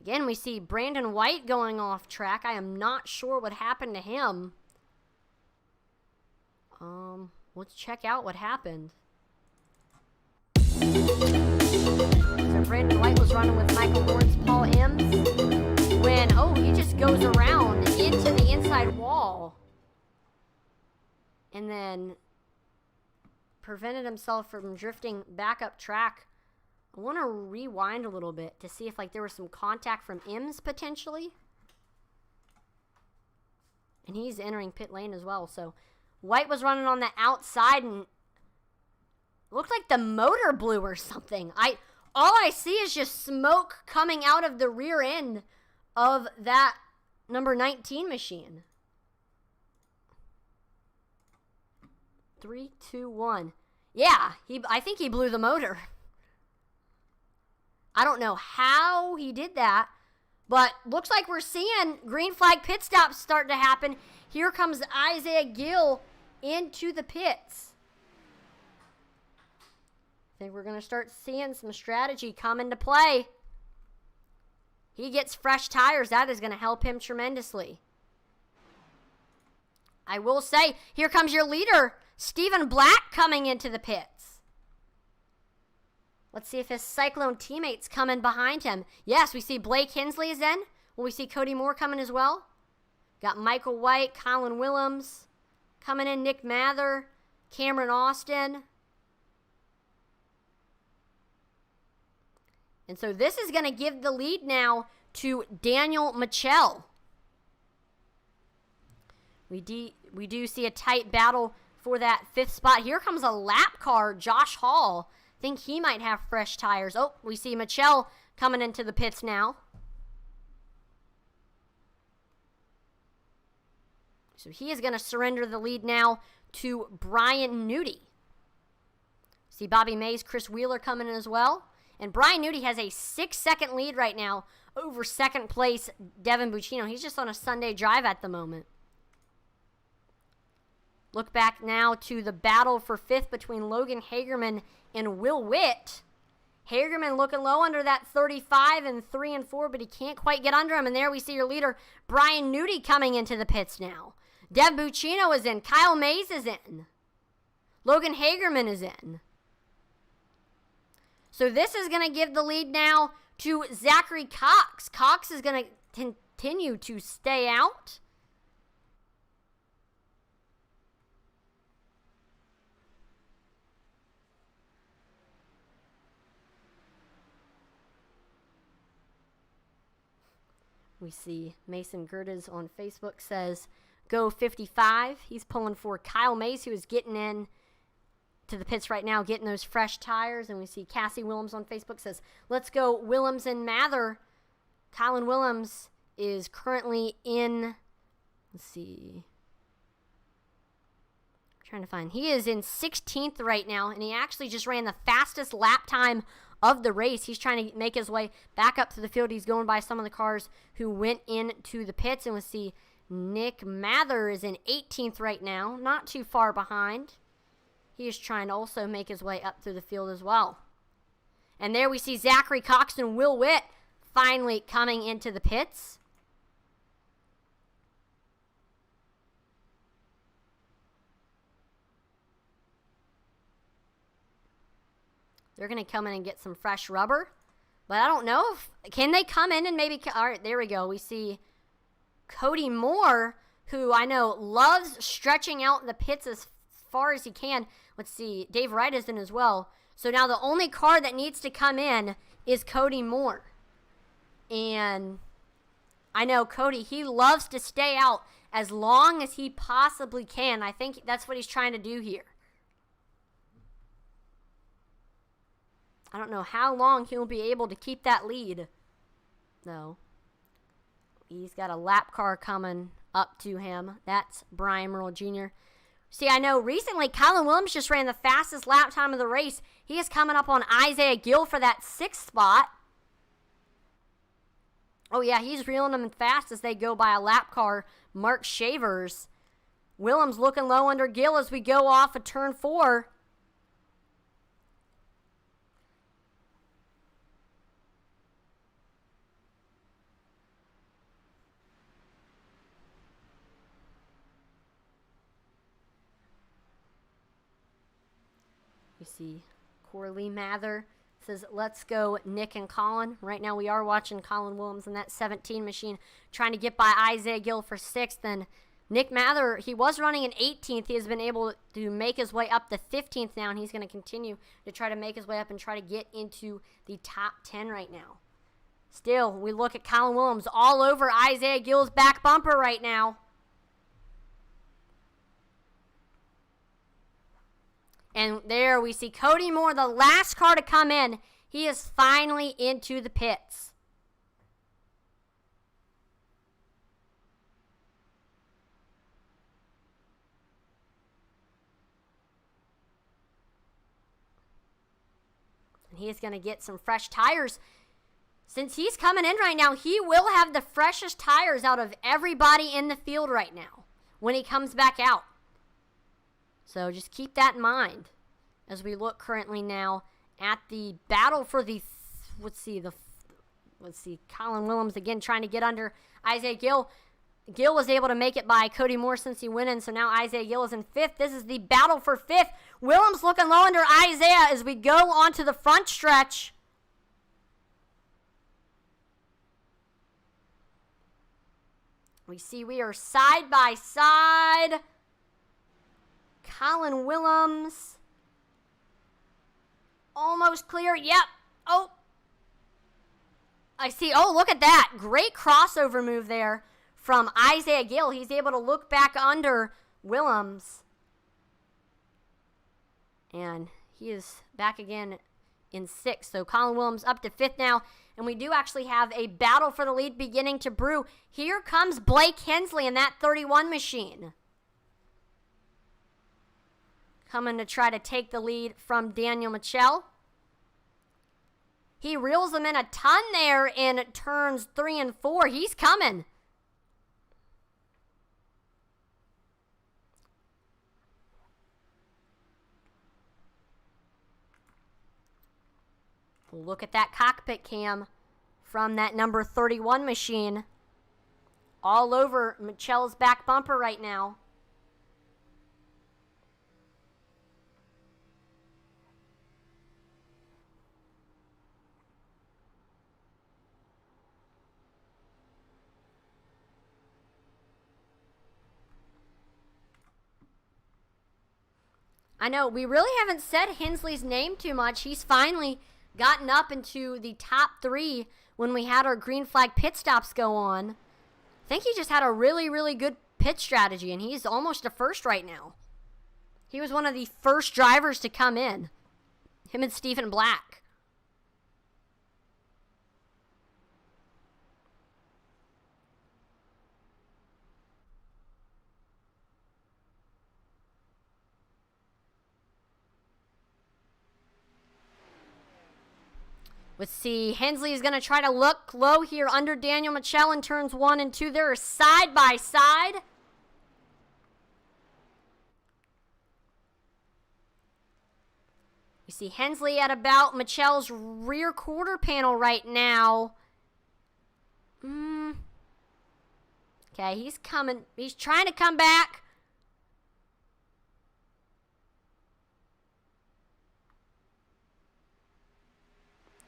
Again, we see Brandon White going off track. I am not sure what happened to him. Let's check out what happened. So Brandon White was running with Michael Lawrence, Paul Ems, when, he just goes around into the inside wall. And then prevented himself from drifting back up track I want to rewind a little bit to see if like there was some contact from M's potentially. And he's entering pit lane as well. So White was running on the outside and looked like the motor blew or something. All I see is just smoke coming out of the rear end of that number 19 machine. 3, 2, 1. Yeah, I think he blew the motor. I don't know how he did that, but looks like we're seeing green flag pit stops start to happen. Here comes Isaiah Gill into the pits. I think we're going to start seeing some strategy come into play. He gets fresh tires. That is going to help him tremendously. I will say, here comes your leader, Stephen Black, coming into the pits. Let's see if his Cyclone teammates come in behind him. Yes, we see Blake Hensley is in. Will we see Cody Moore coming as well? Got Michael White, Colin Willems coming in, Nick Mather, Cameron Austin. And so this is going to give the lead now to Daniel Michel. We do see a tight battle for that 5th spot. Here comes a lap car, Josh Hall. Think he might have fresh tires. Oh, we see Michel coming into the pits now. So he is going to surrender the lead now to Brian Nudie. See Bobby Mays, Chris Wheeler coming in as well. And Brian Nudie has a 6-second lead right now over second place Devin Buccino. He's just on a Sunday drive at the moment. Look back now to the battle for 5th between Logan Hagerman and Will Witt. Hagerman looking low under that 35 and 3 and 4, but he can't quite get under him. And there we see your leader, Brian Nudie, coming into the pits now. Dev Buccino is in. Kyle Mays is in. Logan Hagerman is in. So this is going to give the lead now to Zachary Cox. Cox is going to continue to stay out. We see Mason Gerdes on Facebook says, go 55. He's pulling for Kyle Mays, who is getting in to the pits right now, getting those fresh tires. And we see Cassie Willems on Facebook says, let's go Willems and Mather. Colin Willems is currently in, let's see. I'm trying to find. He is in 16th right now, and he actually just ran the fastest lap time of the race. He's trying to make his way back up to the field. He's going by some of the cars who went into the pits. And we'll see Nick Mather is in 18th right now, not too far behind. He is trying to also make his way up through the field as well. And there we see Zachary Cox and Will Witt finally coming into the pits. They're going to come in and get some fresh rubber. But I don't know if, can they come in and maybe, all right, there we go. We see Cody Moore, who I know loves stretching out the pits as far as he can. Let's see, Dave Wright is in as well. So now the only car that needs to come in is Cody Moore. And I know Cody, he loves to stay out as long as he possibly can. I think that's what he's trying to do here. I don't know how long he'll be able to keep that lead, though. He's got a lap car coming up to him. That's Brian Merle Jr. See, I know recently Colin Willems just ran the fastest lap time of the race. He is coming up on Isaiah Gill for that 6th spot. Oh, yeah, he's reeling them in fast as they go by a lap car, Mark Shavers. Willems looking low under Gill as we go off of turn 4. We see Corley Mather says, let's go Nick and Colin. Right now we are watching Colin Willems in that 17 machine trying to get by Isaiah Gill for 6th. And Nick Mather, he was running in 18th. He has been able to make his way up to 15th now, and he's going to continue to try to make his way up and try to get into the top 10 right now. Still, we look at Colin Williams all over Isaiah Gill's back bumper right now. And there we see Cody Moore, the last car to come in. He is finally into the pits. And he is going to get some fresh tires. Since he's coming in right now, he will have the freshest tires out of everybody in the field right now when he comes back out. So just keep that in mind as we look currently now at the battle for the, let's see, Colin Williams again trying to get under Isaiah Gill. Gill was able to make it by Cody Moore since he went in, so now Isaiah Gill is in 5th. This is the battle for 5th. Williams looking low under Isaiah as we go onto the front stretch. We see we are side by side. Colin Williams. Almost clear. Yep. Oh. I see. Oh, look at that. Great crossover move there from Isaiah Gill. He's able to look back under Williams. And he is back again in 6th. So Colin Williams up to 5th now. And we do actually have a battle for the lead beginning to brew. Here comes Blake Hensley in that 31 machine. Coming to try to take the lead from Daniel Michel. He reels him in a ton there in turns 3 and 4. He's coming. Look at that cockpit cam from that number 31 machine. All over Michel's back bumper right now. I know, we really haven't said Hensley's name too much. He's finally gotten up into the top 3 when we had our green flag pit stops go on. I think he just had a really, really good pit strategy, and he's almost a first right now. He was one of the first drivers to come in, him and Stephen Black. Let's see, Hensley is going to try to look low here under Daniel Michel in turns 1 and 2. They're side by side. We see Hensley at about Michel's rear quarter panel right now. Okay, he's coming. He's trying to come back.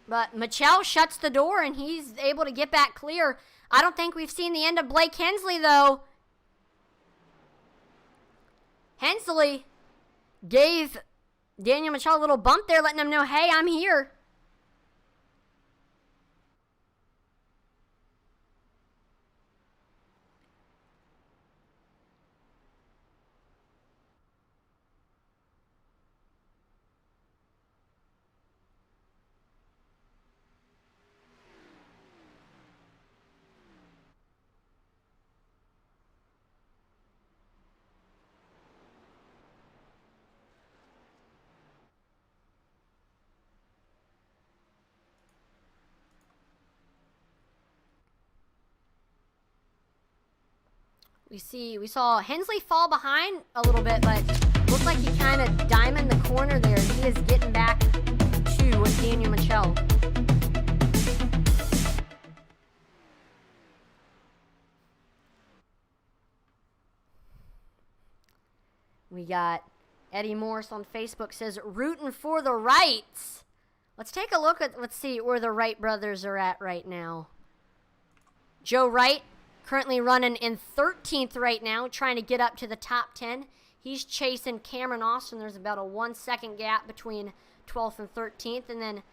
But Michel shuts the door, and he's able to get back clear. I don't think we've seen the end of Blake Hensley, though. Hensley gave Daniel Michel a little bump there, letting him know, hey, I'm here. We saw Hensley fall behind a little bit, but looked like he kind of diamond the corner there. He is getting back to with Daniel Michel. We got Eddie Morris on Facebook says, rooting for the Wrights. Let's take a look at, let's see where the Wright brothers are at right now. Joe Wright Currently running in 13th right now, trying to get up to the top 10. He's chasing Cameron Austin. There's about a 1 second gap between 12th and 13th. And then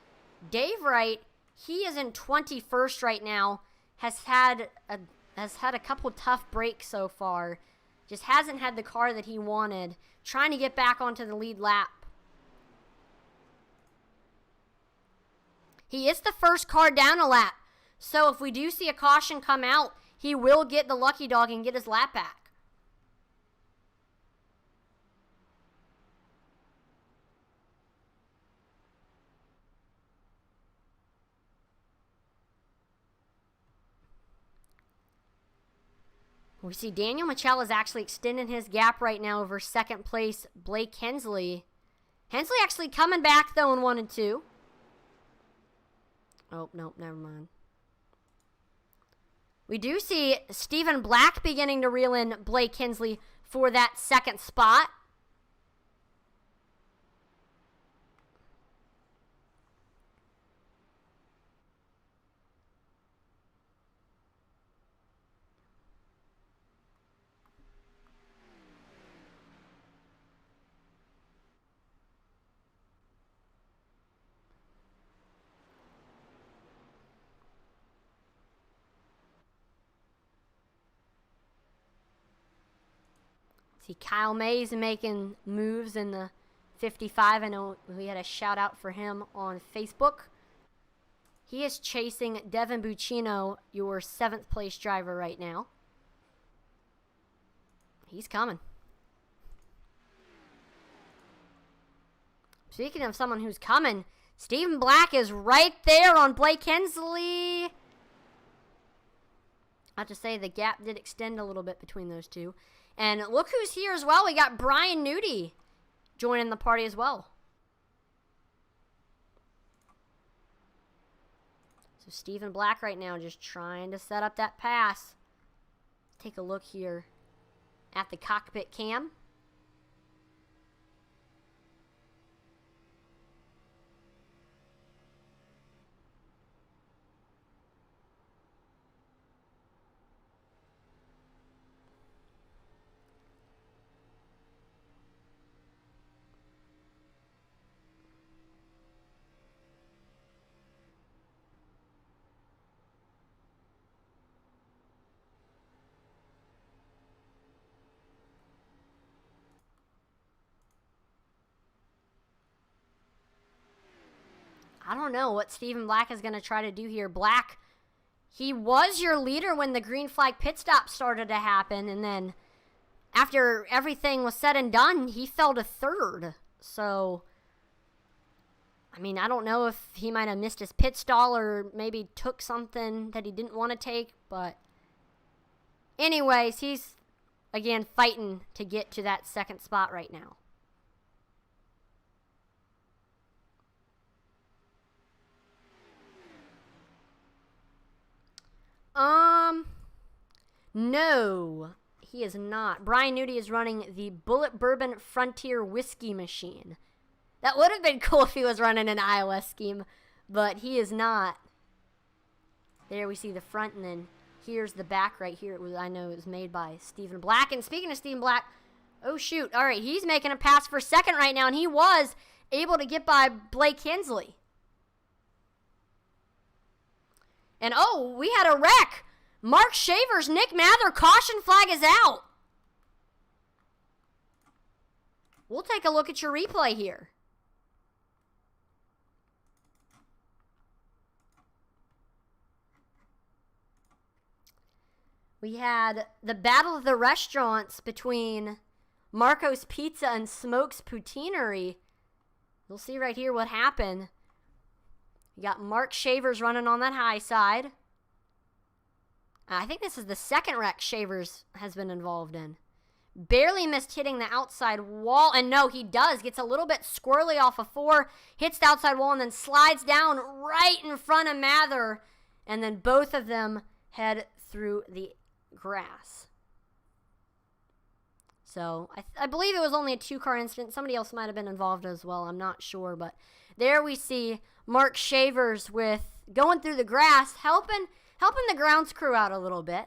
Dave Wright, he is in 21st right now. Has had a couple tough breaks so far. Just hasn't had the car that he wanted. Trying to get back onto the lead lap. He is the first car down a lap. So if we do see a caution come out, he will get the lucky dog and get his lap back. We see Daniel Michel is actually extending his gap right now over second place Blake Hensley. Hensley actually coming back though in 1 and 2. Oh, nope, never mind. We do see Stephen Black beginning to reel in Blake Hensley for that second spot. See Kyle Mays making moves in the 55. I know we had a shout out for him on Facebook. He is chasing Devin Buccino, your 7th place driver right now. He's coming. Speaking of someone who's coming, Stephen Black is right there on Blake Hensley. I have to say the gap did extend a little bit between those two. And look who's here as well. We got Brian Nudie joining the party as well. So Stephen Black right now just trying to set up that pass. Take a look here at the cockpit cam. I don't know what Stephen Black is going to try to do here. Black, he was your leader when the green flag pit stop started to happen. And then after everything was said and done, he fell to 3rd. So, I mean, I don't know if he might have missed his pit stall or maybe took something that he didn't want to take. But anyways, he's, again, fighting to get to that 2nd spot right now. No, he is not. Brian Nudie is running the Bullet Bourbon Frontier Whiskey Machine. That would have been cool if he was running an iOS scheme, but he is not. There we see the front, and then here's the back right here. I know it was made by Stephen Black. And speaking of Stephen Black, oh shoot, all right, he's making a pass for 2nd right now, and he was able to get by Blake Hensley. And oh, we had a wreck. Mark Shavers, Nick Mather, caution flag is out. We'll take a look at your replay here. We had the battle of the restaurants between Marco's Pizza and Smokes Poutineery. You'll see right here what happened. You got Mark Shavers running on that high side. I think this is the 2nd wreck Shavers has been involved in. Barely missed hitting the outside wall. And no, he does. Gets a little bit squirrely off of 4. Hits the outside wall and then slides down right in front of Mather. And then both of them head through the grass. So I believe it was only a 2-car incident. Somebody else might have been involved as well. I'm not sure. But there we see Mark Shavers with going through the grass, helping the grounds crew out a little bit.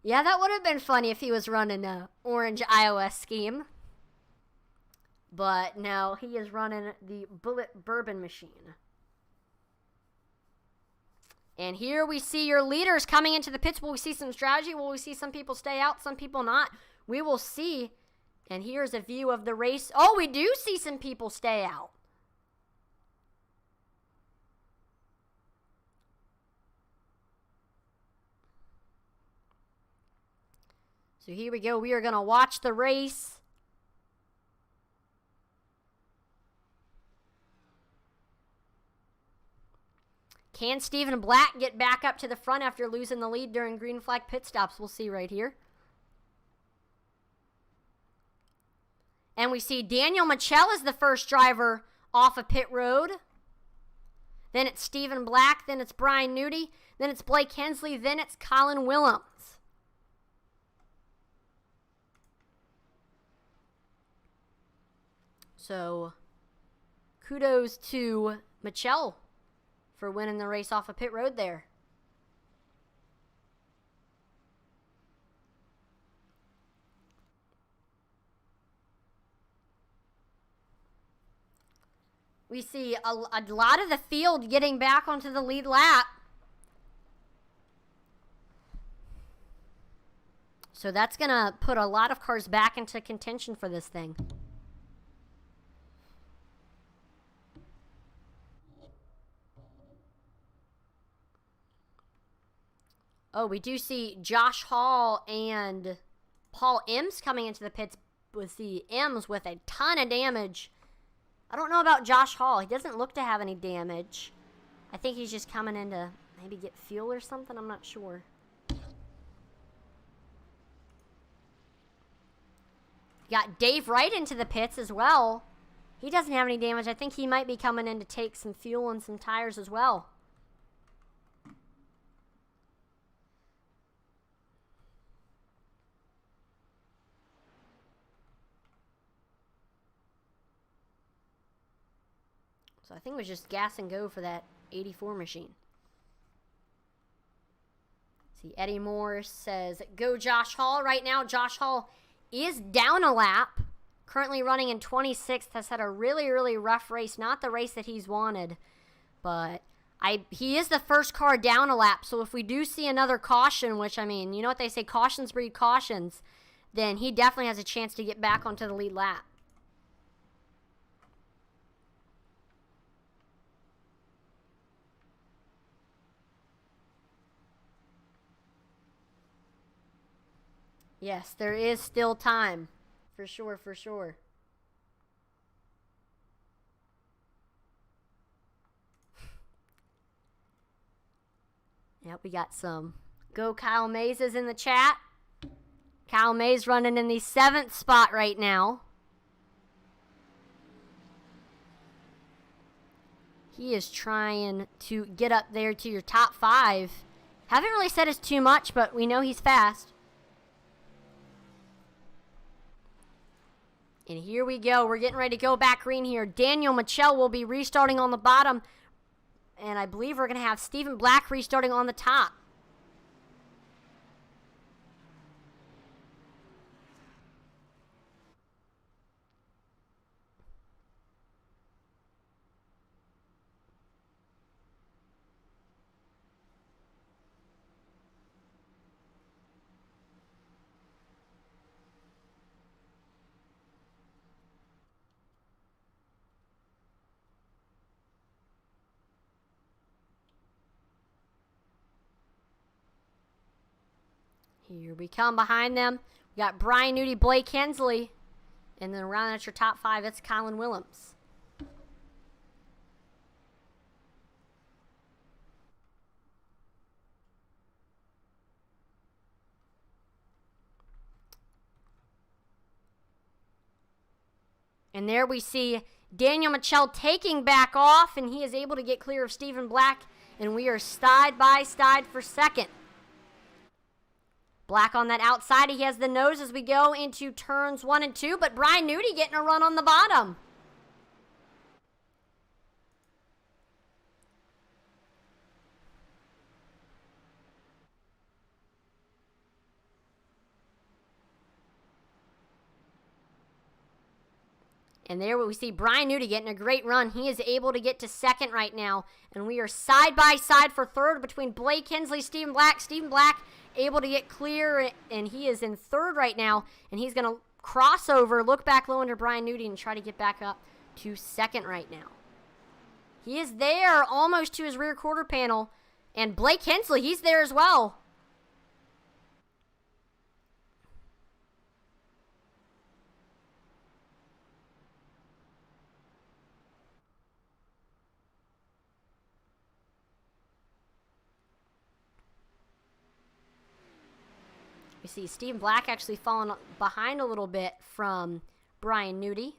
Yeah, that would have been funny if he was running a orange iOS scheme. But no, he is running the Bullet Bourbon machine. And here we see your leaders coming into the pits. Will we see some strategy? Will we see some people stay out, some people not? We will see. And here's a view of the race. Oh, we do see some people stay out. So here we go. We are going to watch the race. Can Stephen Black get back up to the front after losing the lead during green flag pit stops? We'll see right here. And we see Daniel Michelle is the first driver off of pit road. Then it's Stephen Black. Then it's Brian Newty. Then it's Blake Hensley. Then it's Colin Willems. So, kudos to Michelle for winning the race off of pit road there. We see a lot of the field getting back onto the lead lap. So that's going to put a lot of cars back into contention for this thing. Oh, we do see Josh Hall and Paul Ems coming into the pits with the Ems with a ton of damage. I don't know about Josh Hall. He doesn't look to have any damage. I think he's just coming in to maybe get fuel or something. I'm not sure. Got Dave Wright into the pits as well. He doesn't have any damage. I think he might be coming in to take some fuel and some tires as well. So I think it was just gas and go for that 84 machine. See, Eddie Moore says, go Josh Hall. Right now, Josh Hall is down a lap. Currently running in 26th. Has had a really, really rough race. Not the race that he's wanted. But he is the first car down a lap. So if we do see another caution, which, I mean, you know what they say, cautions breed cautions, then he definitely has a chance to get back onto the lead lap. Yes, there is still time. For sure, for sure. Yep, we got some Go Kyle Mazes in the chat. Kyle Mays running in the 7th spot right now. He is trying to get up there to your top 5. Haven't really said it's too much, but we know he's fast. And here we go. We're getting ready to go back green here. Daniel Michelle will be restarting on the bottom. And I believe we're going to have Stephen Black restarting on the top. Here we come behind them. We got Brian Newty, Blake Hensley. And then around at your top 5, it's Colin Willems. And there we see Daniel Michelle taking back off, and he is able to get clear of Stephen Black. And we are side by side for second. Black on that outside. He has the nose as we go into turns 1 and 2. But Brian Newty getting a run on the bottom. And there we see Brian Newty getting a great run. He is able to get to second right now. And we are side by side for third between Blake Hensley, Stephen Black. Stephen Black able to get clear, and he is in third right now. And he's going to cross over, look back low under Brian Newty, and try to get back up to second right now. He is there almost to his rear quarter panel. And Blake Hensley, he's there as well. We see Stephen Black actually falling behind a little bit from Brian Newty.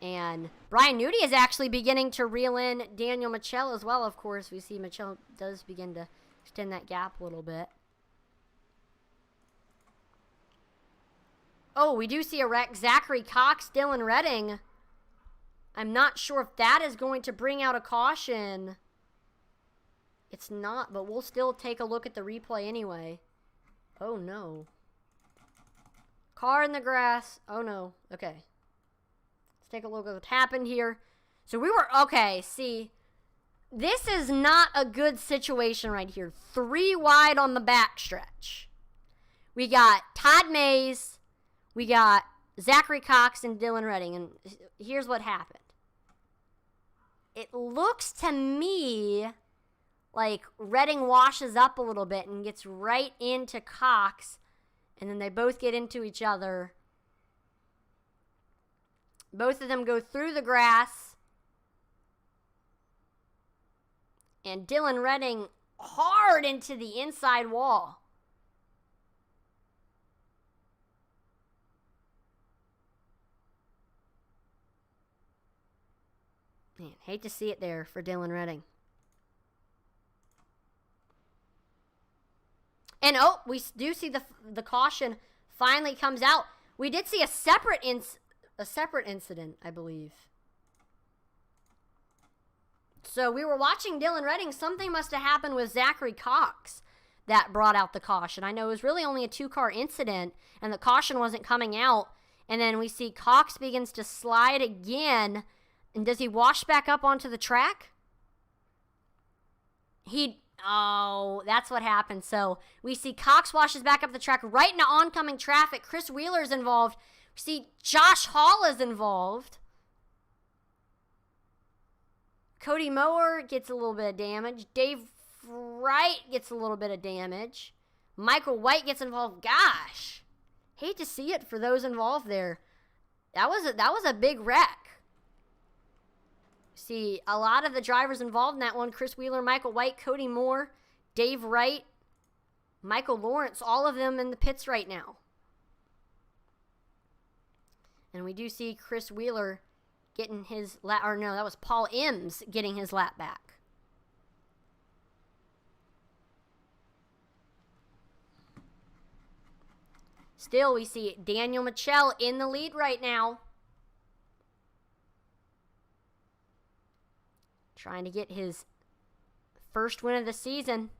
And Brian Newty is actually beginning to reel in Daniel Michel as well, of course. We see Michel does begin to extend that gap a little bit. Oh, we do see a wreck. Zachary Cox, Dylan Redding. I'm not sure if that is going to bring out a caution. It's not, but we'll still take a look at the replay anyway. Oh, no. Car in the grass. Oh, no. Okay. Let's take a look at what happened here. So we were, okay, see. This is not a good situation right here. 3 wide on the backstretch. We got Todd Mays. We got Zachary Cox and Dylan Redding. And here's what happened. It looks to me like Redding washes up a little bit and gets right into Cox, and then they both get into each other. Both of them go through the grass, and Dylan Redding hard into the inside wall. Man, hate to see it there for Dylan Redding. And, oh, we do see the caution finally comes out. We did see a separate incident, I believe. So we were watching Dylan Redding. Something must have happened with Zachary Cox that brought out the caution. I know it was really only a 2-car incident, and the caution wasn't coming out. And then we see Cox begins to slide again. And does he wash back up onto the track? Oh, that's what happened. So we see Cox washes back up the track right into oncoming traffic. Chris Wheeler's involved. We see Josh Hall is involved. Cody Moore gets a little bit of damage. Dave Wright gets a little bit of damage. Michael White gets involved. Gosh, hate to see it for those involved there. That was a big wreck. See, a lot of the drivers involved in that one, Chris Wheeler, Michael White, Cody Moore, Dave Wright, Michael Lawrence, all of them in the pits right now. And we do see Chris Wheeler getting his lap, or no, that was Paul Imms getting his lap back. Still, we see Daniel Michel in the lead right now. Trying to get his first win of the season.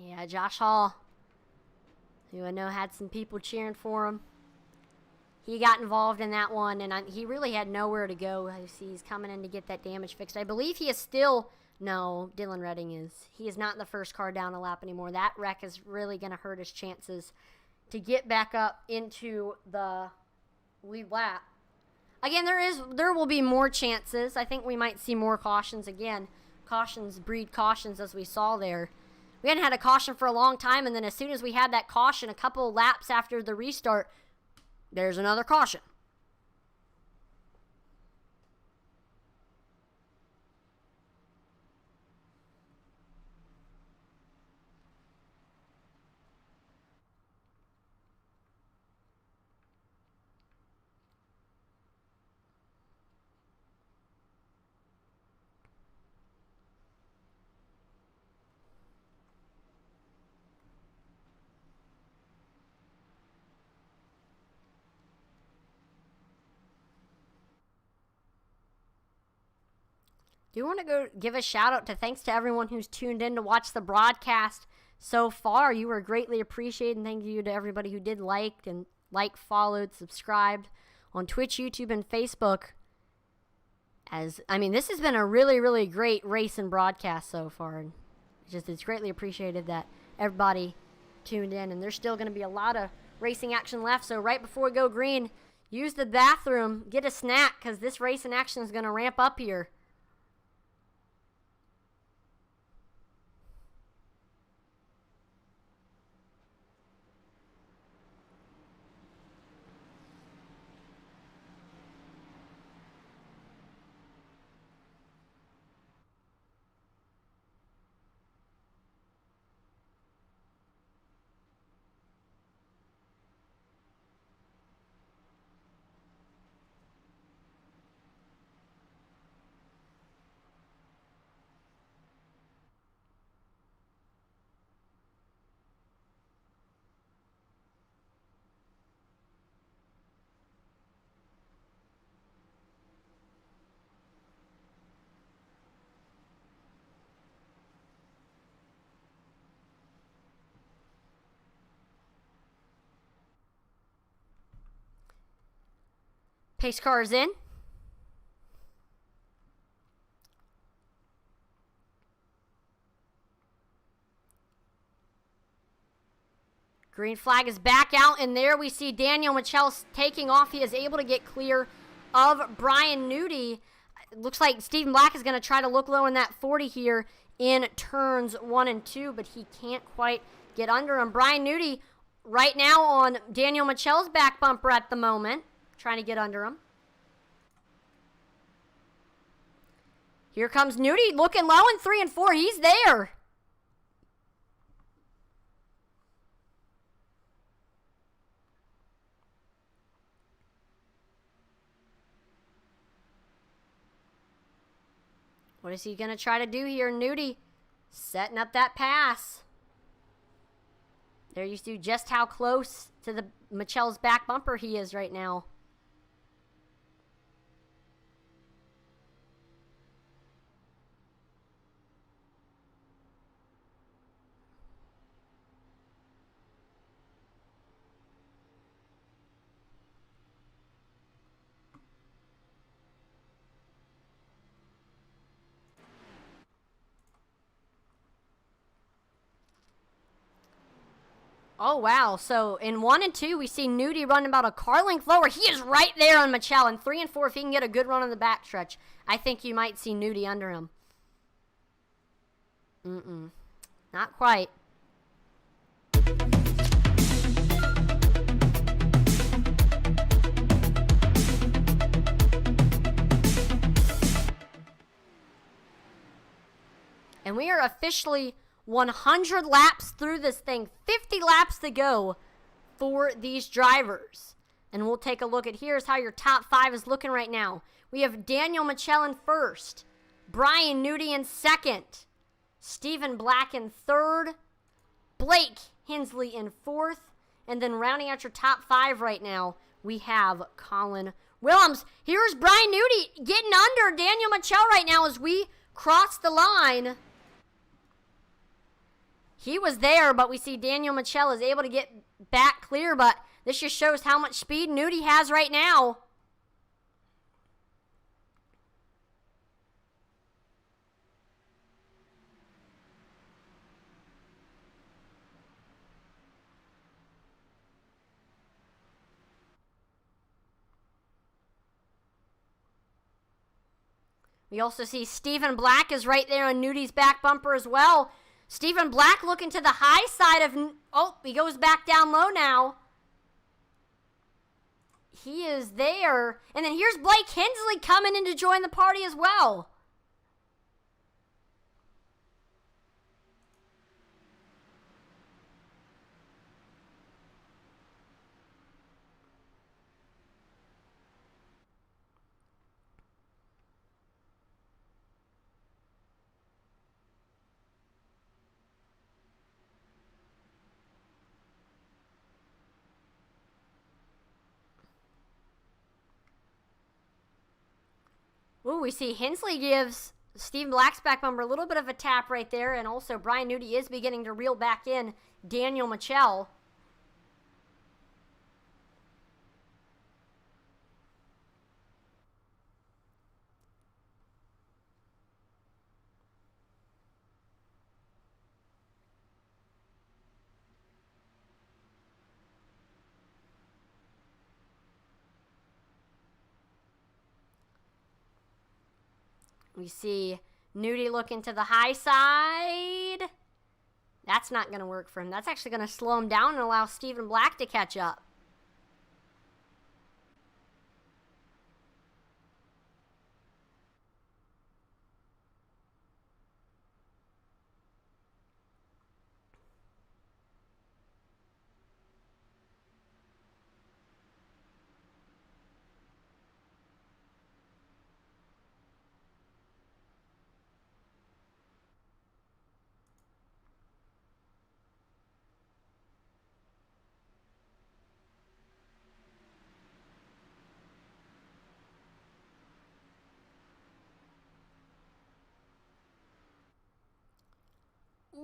Yeah, Josh Hall, who I know had some people cheering for him. He got involved in that one, and he really had nowhere to go. I see he's coming in to get that damage fixed. I believe he is still, no, Dylan Redding is. He is not in the first car down a lap anymore. That wreck is really going to hurt his chances to get back up into the lead lap. Again, there will be more chances. I think we might see more cautions again. Cautions breed cautions, as we saw there. We hadn't had a caution for a long time, and then as soon as we had that caution, a couple laps after the restart, there's another caution. Do want to go give a shout out to thanks to everyone who's tuned in to watch the broadcast so far. You were greatly appreciated, and thank you to everybody who did followed, subscribed on Twitch, YouTube, and Facebook. This has been a really, really great race and broadcast so far. And it's greatly appreciated that everybody tuned in, and there's still going to be a lot of racing action left. So right before we go green, use the bathroom, get a snack, because this racing action is going to ramp up here. Pace car is in. Green flag is back out, and there we see Daniel Michel taking off. He is able to get clear of Brian Nudie. It looks like Stephen Black is going to try to look low in that 40 here in turns 1 and 2, but he can't quite get under him. Brian Nudie right now on Daniel Michel's back bumper at the moment, trying to get under him. Here comes Nudie looking low in 3 and 4. He's there. What is he going to try to do here? Nudie setting up that pass. There you see just how close to the Michel's back bumper he is right now. Oh, wow. So in 1 and 2, we see Nudie running about a car length lower. He is right there on Michel. In 3 and 4, if he can get a good run on the backstretch, I think you might see Nudie under him. Not quite. And we are officially 100 laps through this thing. 50 laps to go for these drivers. And we'll take a look at here's how your top 5 is looking right now. We have Daniel Michel in first, Brian Nudie in second, Stephen Black in third, Blake Hensley in fourth, and then rounding out your top 5 right now, we have Colin Willems. Here's Brian Nudie getting under Daniel Michel right now as we cross the line. He was there, but we see Daniel Michel is able to get back clear, but this just shows how much speed Nudie has right now. We also see Stephen Black is right there on Nudie's back bumper as well. Stephen Black looking to the high side of... Oh, he goes back down low now. He is there. And then here's Blake Hensley coming in to join the party as well. Ooh, we see Hensley gives Stephen Black's back bumper, a little bit of a tap right there, and also Brian Newty is beginning to reel back in Daniel Michel. We see Newty looking to the high side. That's not going to work for him. That's actually going to slow him down and allow Stephen Black to catch up.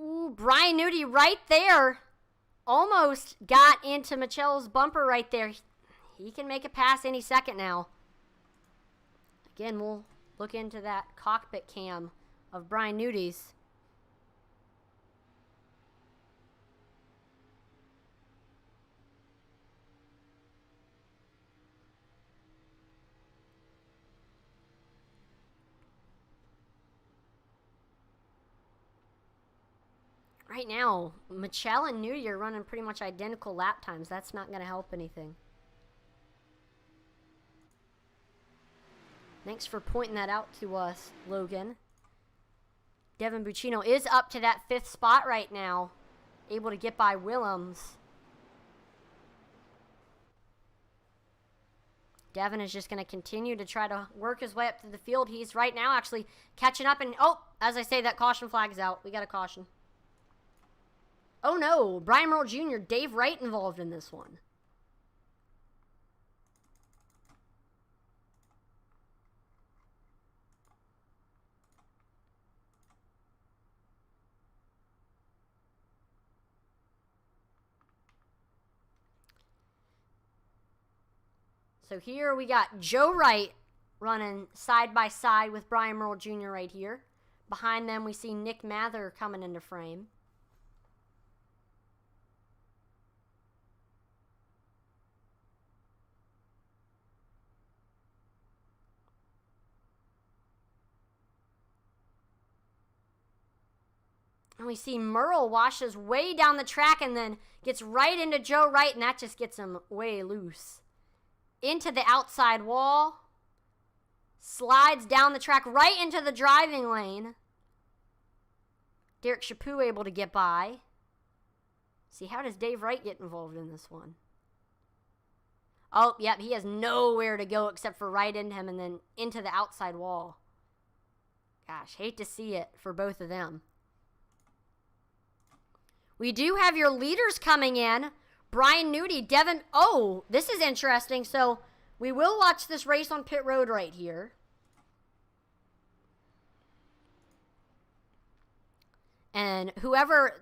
Ooh, Brian Newty right there. Almost got into Michel's bumper right there. He can make a pass any second now. Again, we'll look into that cockpit cam of Brian Newty's. Right now, Michel and Newty are running pretty much identical lap times. That's not going to help anything. Thanks for pointing that out to us, Logan. Devin Buccino is up to that 5th spot right now, able to get by Willems. Devin is just going to continue to try to work his way up to the field. He's right now actually catching up. And, oh, as I say, that caution flag's out. We got a caution. Oh, no. Brian Merle Jr., Dave Wright involved in this one. So here we got Joe Wright running side by side with Brian Merle Jr. right here. Behind them, we see Nick Mather coming into frame. And we see Merle washes way down the track and then gets right into Joe Wright, and that just gets him way loose. Into the outside wall. Slides down the track right into the driving lane. Derek Chaput able to get by. See, how does Dave Wright get involved in this one? Oh, yep, he has nowhere to go except for right into him and then into the outside wall. Gosh, hate to see it for both of them. We do have your leaders coming in. Brian Newty, Devin. Oh, this is interesting. So we will watch this race on pit road right here. And whoever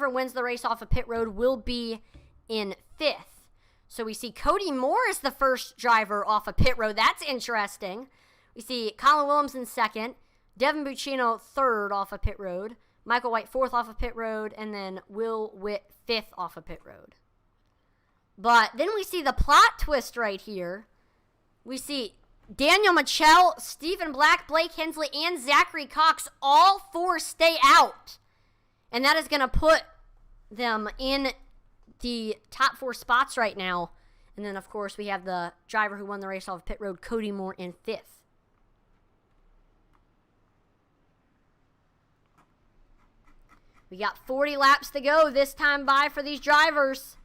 wins the race off of pit road will be in 5th. So we see Cody Moore is the first driver off of pit road. That's interesting. We see Colin Willems in 2nd. Devin Buccino 3rd off of pit road. Michael White 4th off of pit road, and then Will Witt 5th off of pit road. But then we see the plot twist right here. We see Daniel Michel, Stephen Black, Blake Hensley, and Zachary Cox, all 4 stay out. And that is going to put them in the top 4 spots right now. And then, of course, we have the driver who won the race off of pit road, Cody Moore, in 5th. We got 40 laps to go this time by for these drivers.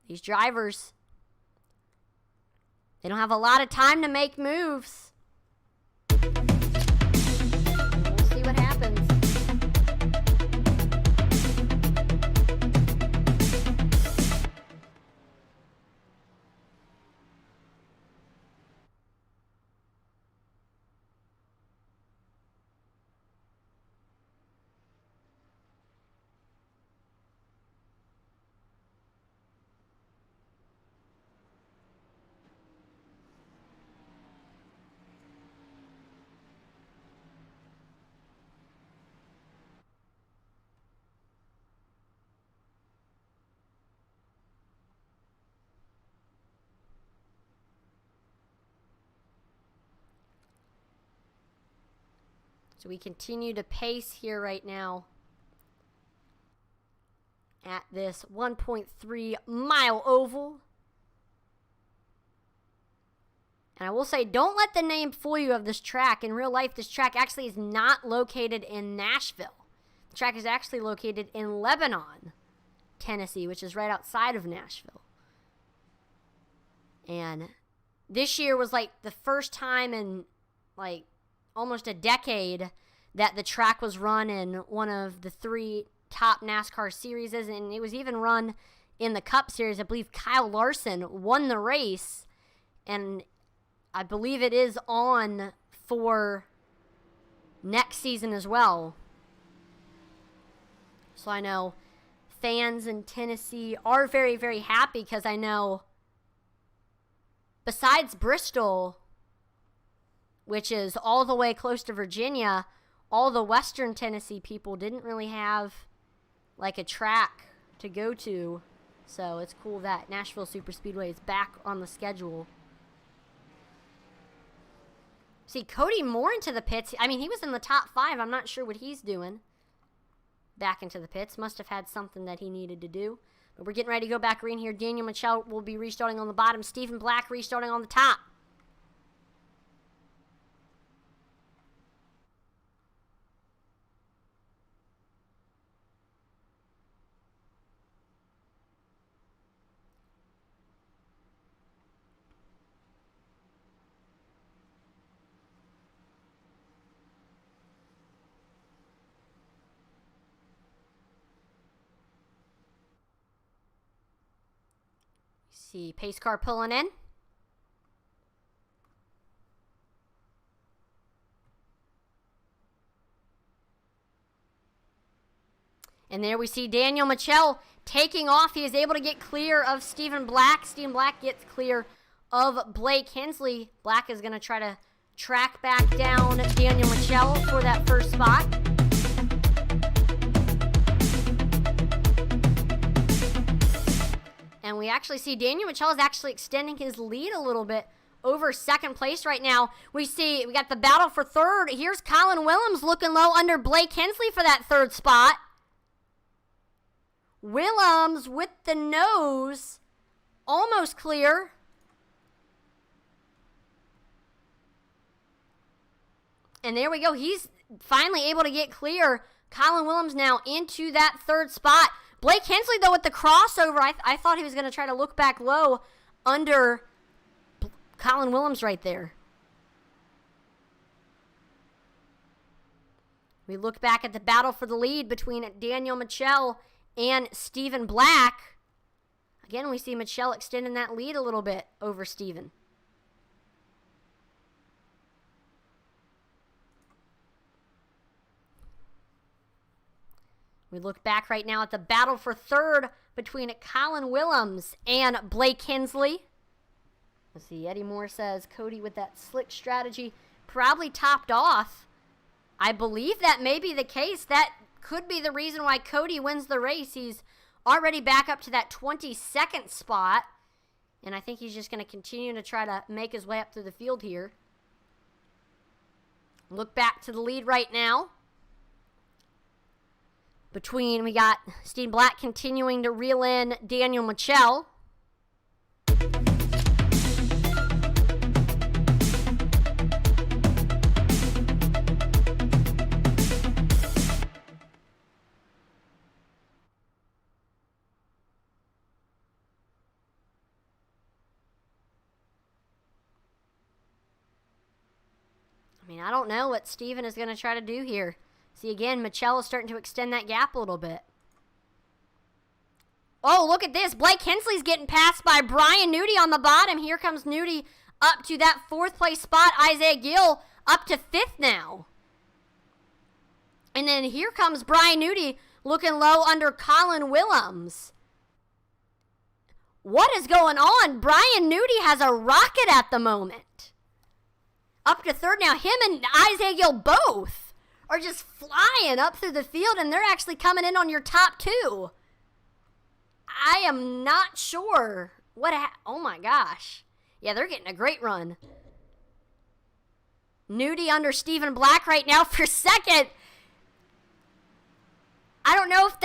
These drivers, they don't have a lot of time to make moves. We'll see what happens. So we continue to pace here right now at this 1.3 mile oval. And I will say, don't let the name fool you of this track. In real life, this track actually is not located in Nashville. The track is actually located in Lebanon, Tennessee, which is right outside of Nashville. And this year was like the first time in like almost a decade that the track was run in one of the 3 top NASCAR series, and it was even run in the Cup Series. I believe Kyle Larson won the race, and I believe it is on for next season as well. So I know fans in Tennessee are very, very happy, because I know besides Bristol, which is all the way close to Virginia, all the western Tennessee people didn't really have like a track to go to. So it's cool that Nashville Superspeedway is back on the schedule. See, Cody Moore into the pits. I mean, he was in the top 5. I'm not sure what he's doing. Back into the pits. Must have had something that he needed to do. But we're getting ready to go back green here. Daniel Mitchell will be restarting on the bottom. Stephen Black restarting on the top. See pace car pulling in. And there we see Daniel Mitchell taking off. He is able to get clear of Stephen Black. Stephen Black gets clear of Blake Hensley. Black is going to try to track back down Daniel Mitchell for that first spot. And we actually see Daniel Mitchell is actually extending his lead a little bit over second place right now. We got the battle for third. Here's Colin Willems looking low under Blake Hensley for that third spot. Willems with the nose, almost clear. And there we go. He's finally able to get clear. Colin Willems now into that third spot. Blake Hensley, though, with the crossover, I thought he was going to try to look back low under Colin Willems right there. We look back at the battle for the lead between Daniel Mitchell and Stephen Black. Again, we see Mitchell extending that lead a little bit over Stephen. We look back right now at the battle for third between Colin Willems and Blake Hensley. Let's see, Eddie Moore says Cody with that slick strategy probably topped off. I believe that may be the case. That could be the reason why Cody wins the race. He's already back up to that 22nd spot. And I think he's just going to continue to try to make his way up through the field here. Look back to the lead right now. We got Steve Black continuing to reel in Daniel Mitchell. I don't know what Steven is going to try to do here. See, again, Mitchell is starting to extend that gap a little bit. Oh, look at this. Blake Hensley's getting passed by Brian Nudie on the bottom. Here comes Nudie up to that fourth place spot. Isaiah Gill up to fifth now. And then here comes Brian Nudie looking low under Colin Willems. What is going on? Brian Nudie has a rocket at the moment. Up to third now. Him and Isaiah Gill both are just flying up through the field, and they're actually coming in on your top two. I am not sure what oh my gosh. Yeah, they're getting a great run. Nudie under Stephen Black right now for second. I don't know if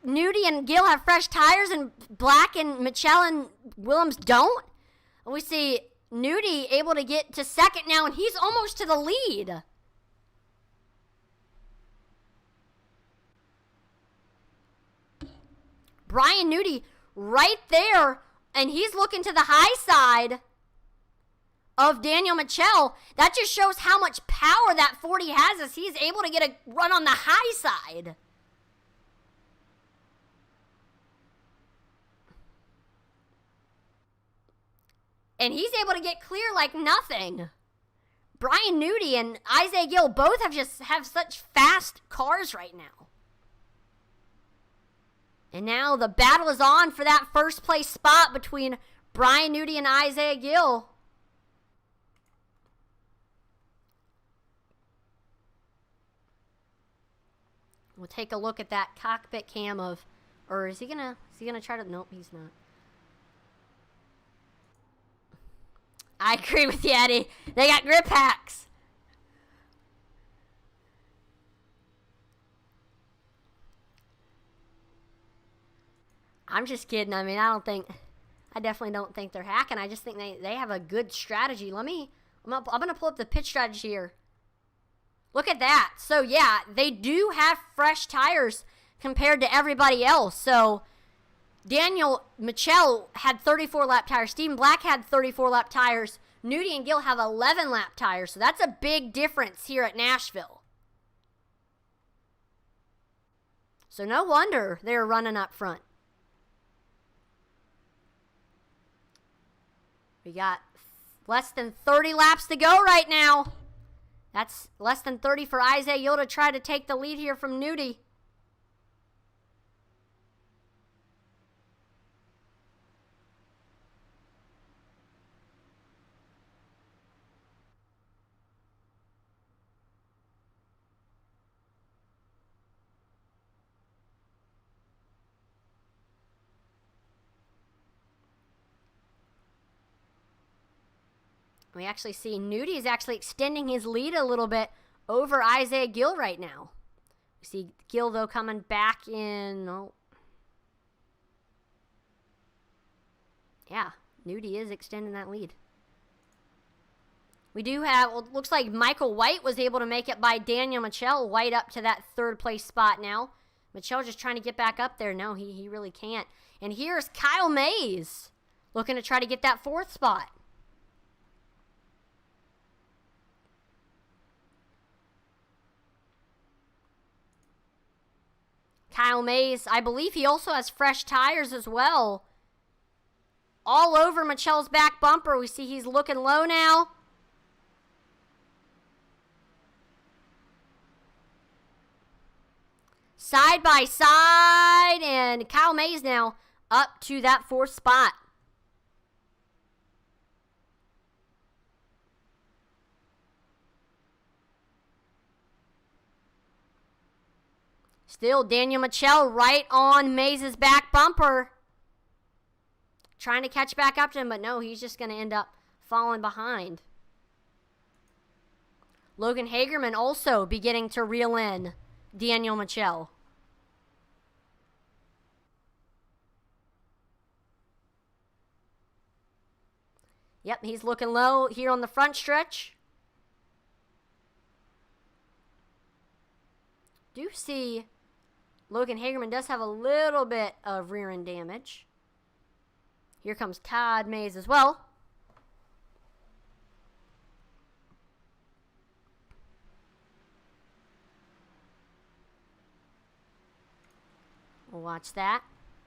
Nudie and Gill have fresh tires and Black and Michelle and Willems don't. We see Nudie able to get to second now, and he's almost to the lead. Brian Nudie right there, and he's looking to the high side of Daniel Michelle. That just shows how much power that 40 has as he's able to get a run on the high side. And he's able to get clear like nothing. Brian Nudie and Isaiah Gill both have such fast cars right now. And now the battle is on for that first place spot between Brian Nudie and Isaiah Gill. We'll take a look at that cockpit cam of, or is he gonna try to, nope, he's not. I agree with you, Eddie. They got grip hacks. I'm just kidding. I mean, I definitely don't think they're hacking. I just think they have a good strategy. I'm going to pull up the pitch strategy here. Look at that. So, yeah, they do have fresh tires compared to everybody else. So, Daniel Michelle had 34-lap tires. Stephen Black had 34-lap tires. Nudie and Gill have 11-lap tires. So, that's a big difference here at Nashville. So, no wonder they're running up front. We got less than 30 laps to go right now. That's less than 30 for Isaiah Gill to try to take the lead here from Nudie. We actually see Nudie is actually extending his lead a little bit over Isaiah Gill right now. We see Gill, though, coming back in. Oh. Yeah, Nudie is extending that lead. We do have, well, looks like Michael White was able to make it by Daniel Michelle. White up to that third place spot now. Michelle just trying to get back up there. No, he really can't. And here's Kyle Mays looking to try to get that fourth spot. Kyle Mays, I believe he also has fresh tires as well. All over Michelle's back bumper. We see he's looking low now. Side by side, and Kyle Mays now up to that fourth spot. Still, Daniel Michelle right on Mays' back bumper. Trying to catch back up to him, but no, he's just going to end up falling behind. Logan Hagerman also beginning to reel in Daniel Michelle. Yep, he's looking low here on the front stretch. Do see Logan Hagerman does have a little bit of rear end damage. Here comes Todd Mays as well. We'll watch that.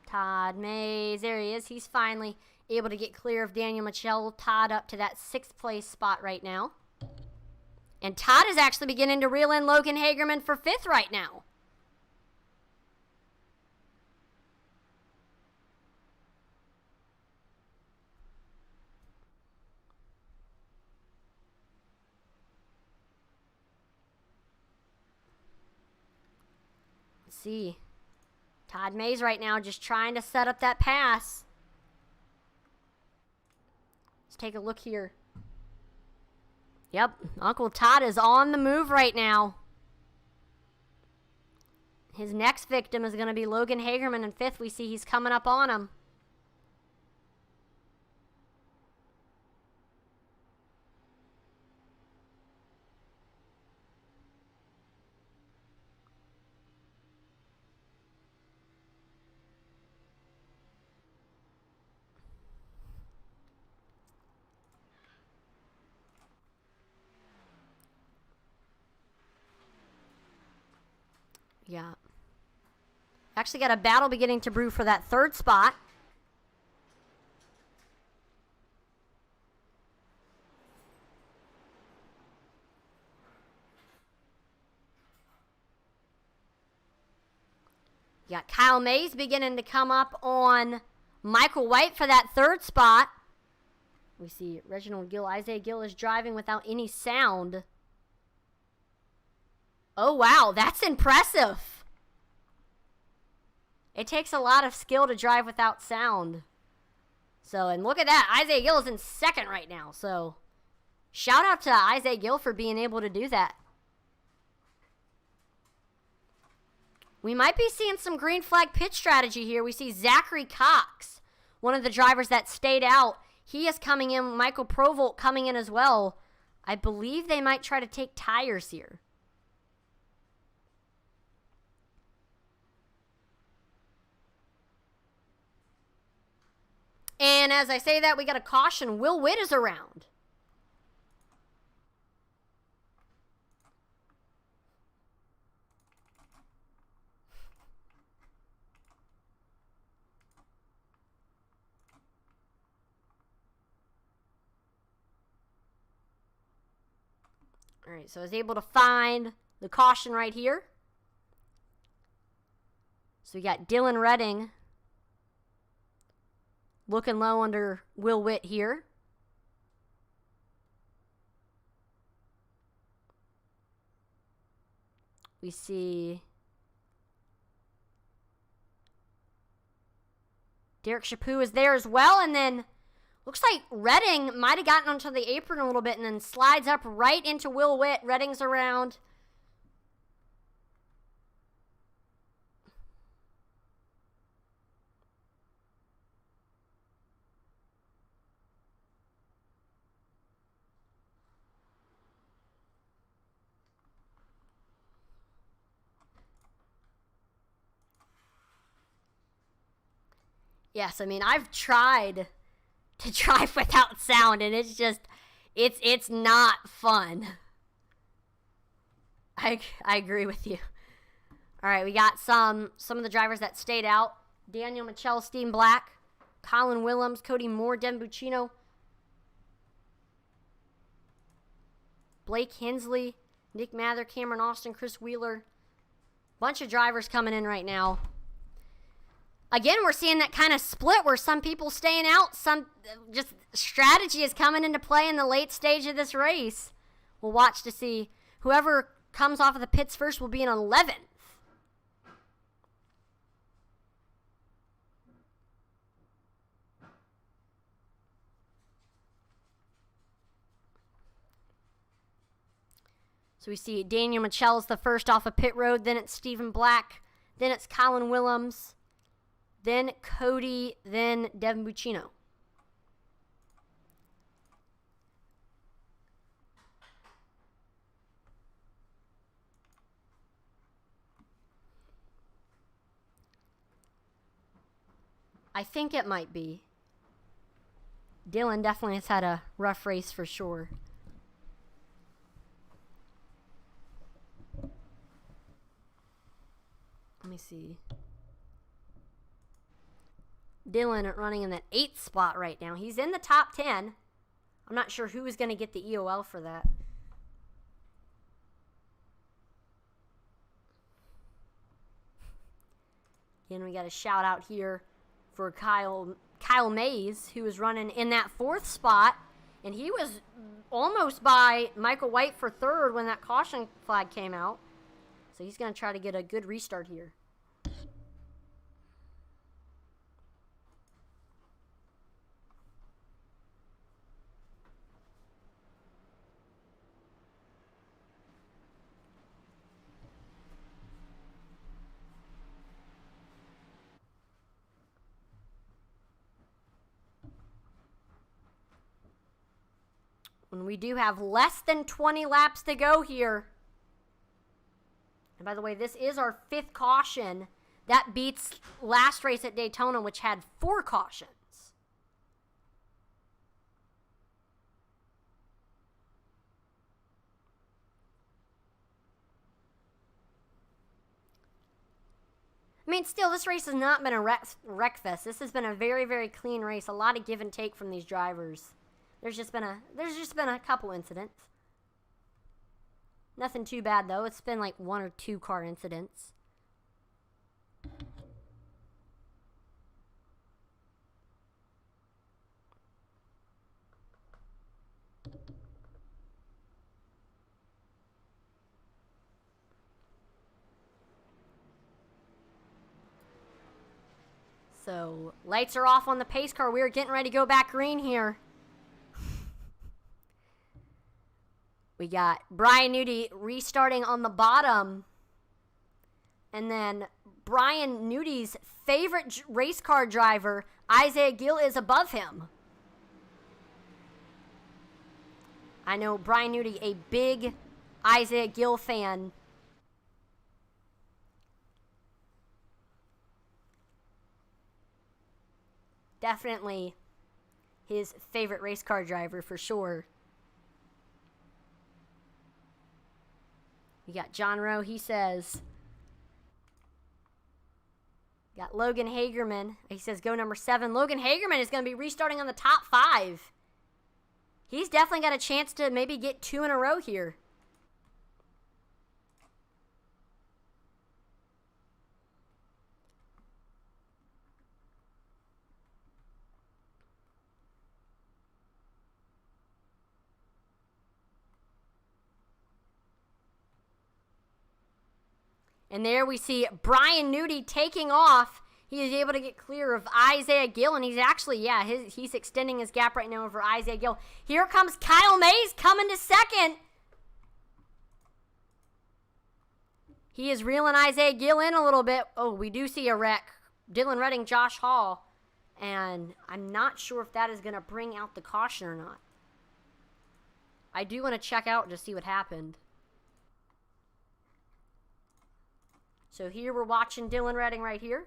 Todd Mays, there he is. He's finally able to get clear of Daniel Michelle. Todd up to that 6th place spot right now. And Todd is actually beginning to reel in Logan Hagerman for 5th right now. Let's see. Todd Mays right now just trying to set up that pass. Let's take a look here. Yep, Uncle Todd is on the move right now. His next victim is going to be Logan Hagerman in 5th. We see he's coming up on him. Yeah. Actually got a battle beginning to brew for that 3rd spot. You got Kyle Mays beginning to come up on Michael White for that 3rd spot. We see Reginald Gill. Isaiah Gill is driving without any sound. Oh, wow. That's impressive. It takes a lot of skill to drive without sound. So, and look at that. Isaiah Gill is in 2nd right now. So, shout out to Isaiah Gill for being able to do that. We might be seeing some green flag pit strategy here. We see Zachary Cox, one of the drivers that stayed out. He is coming in. Michael Provolt coming in as well. I believe they might try to take tires here. And as I say that, we got a caution. Will Witt is around. All right, so I was able to find the caution right here. So we got Dylan Redding looking low under Will Witt here. We see Derek Chaput is there as well. And then looks like Redding might have gotten onto the apron a little bit and then slides up right into Will Witt. Redding's around. Yes, I mean, I've tried to drive without sound, and it's just, it's not fun. I agree with you. All right, we got some of the drivers that stayed out. Daniel Michelle, Steve Black, Colin Willems, Cody Moore, Devin Buccino, Blake Hensley, Nick Mather, Cameron Austin, Chris Wheeler. Bunch of drivers coming in right now. Again, we're seeing that kind of split where some people staying out, some just strategy is coming into play in the late stage of this race. We'll watch to see whoever comes off of the pits first will be in 11th. So we see Daniel Michelle is the first off of pit road, then it's Stephen Black, then it's Colin Willems, then Cody, then Devin Buccino. I think it might be. Dylan definitely has had a rough race for sure. Let me see. Dylan running in that 8th spot right now. He's in the top 10. I'm not sure who is going to get the EOL for that. Again, we got a shout out here for Kyle Mays, who was running in that 4th spot. And he was almost by Michael White for 3rd when that caution flag came out. So he's going to try to get a good restart here. when we do have less than 20 laps to go here. And by the way, this is our 5th caution. That beats last race at Daytona, which had 4 cautions. I mean, still, this race has not been a wreck fest. This has been a very, very clean race. A lot of give and take from these drivers. There's just been a couple incidents. Nothing too bad, though. It's been like 1 or 2 car incidents. So, lights are off on the pace car. We are getting ready to go back green here. We got Brian Newdy restarting on the bottom. And then Brian Newdy's favorite race car driver, Isaiah Gill, is above him. I know Brian Newdy, a big Isaiah Gill fan. Definitely his favorite race car driver for sure. We got John Rowe, he says. Got Logan Hagerman. He says go number 7. Logan Hagerman is going to be restarting on the top 5. He's definitely got a chance to maybe get 2 in a row here. And there we see Brian Newdy taking off. He is able to get clear of Isaiah Gill, and he's actually, he's extending his gap right now over Isaiah Gill. Here comes Kyle Mays coming to second. He is reeling Isaiah Gill in a little bit. Oh, we do see a wreck. Dylan Redding, Josh Hall. And I'm not sure if that is going to bring out the caution or not. I do want to check out to see what happened. So here we're watching Dylan Redding right here.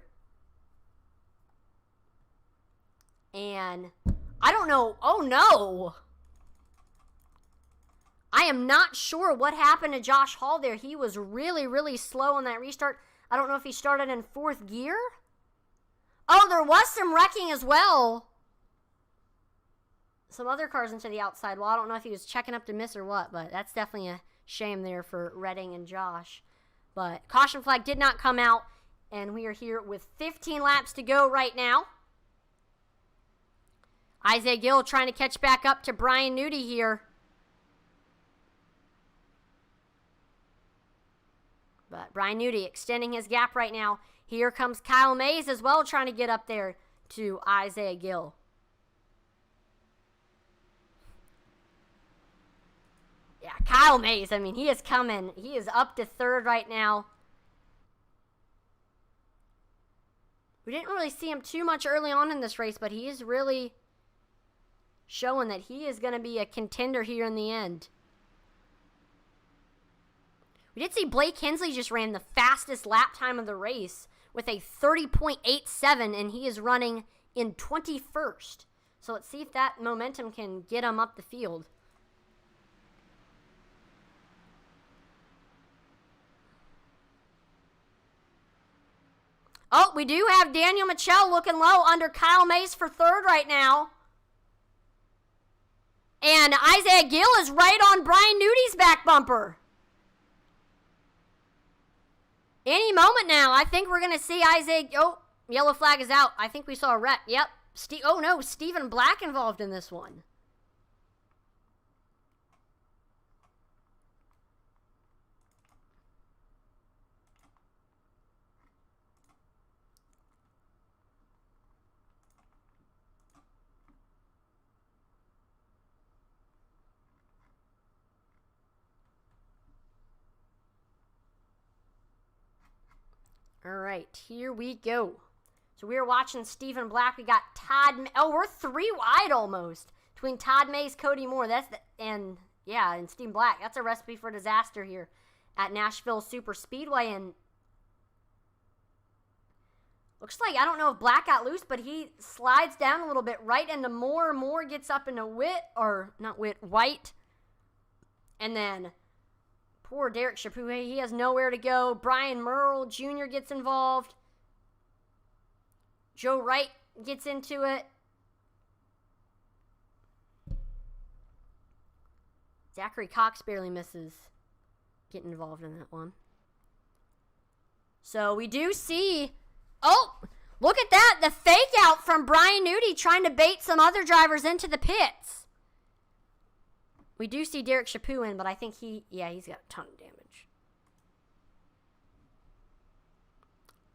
And I don't know. Oh, no. I am not sure what happened to Josh Hall there. He was really, really slow on that restart. I don't know if he started in 4th gear. Oh, there was some wrecking as well. Some other cars into the outside. Well, I don't know if he was checking up to miss or what, but that's definitely a shame there for Redding and Josh. But caution flag did not come out, and we are here with 15 laps to go right now. Isaiah Gill trying to catch back up to Brian Newdy here. But Brian Newdy extending his gap right now. Here comes Kyle Mays as well, trying to get up there to Isaiah Gill. Yeah, Kyle Mays, I mean, he is coming. He is up to 3rd right now. We didn't really see him too much early on in this race, but he is really showing that he is going to be a contender here in the end. We did see Blake Hensley just ran the fastest lap time of the race with a 30.87, and he is running in 21st. So let's see if that momentum can get him up the field. Oh, we do have Daniel Michel looking low under Kyle Mays for 3rd right now. And Isaiah Gill is right on Brian Newdy's back bumper. Any moment now, I think we're going to see Isaiah... Oh, yellow flag is out. I think we saw a wreck. Yep. Oh, no, Stephen Black involved in this one. All right, here we go. So we are watching Stephen Black. We got Todd. Oh, we're 3 wide almost. between Todd Mays, Cody Moore. And Steam Black. That's a recipe for disaster here at Nashville Superspeedway. And looks like, I don't know if Black got loose, but he slides down a little bit right into Moore. Moore gets up into White. And then poor Derek Chapuis, he has nowhere to go. Merle Jr. gets involved. Joe Wright gets into it. Zachary Cox barely misses getting involved in that one. So we do see, oh, look at that, the fake out from Brian Nudie trying to bait some other drivers into the pits. We do see Derek Chapuis in, but I think he's got a ton of damage.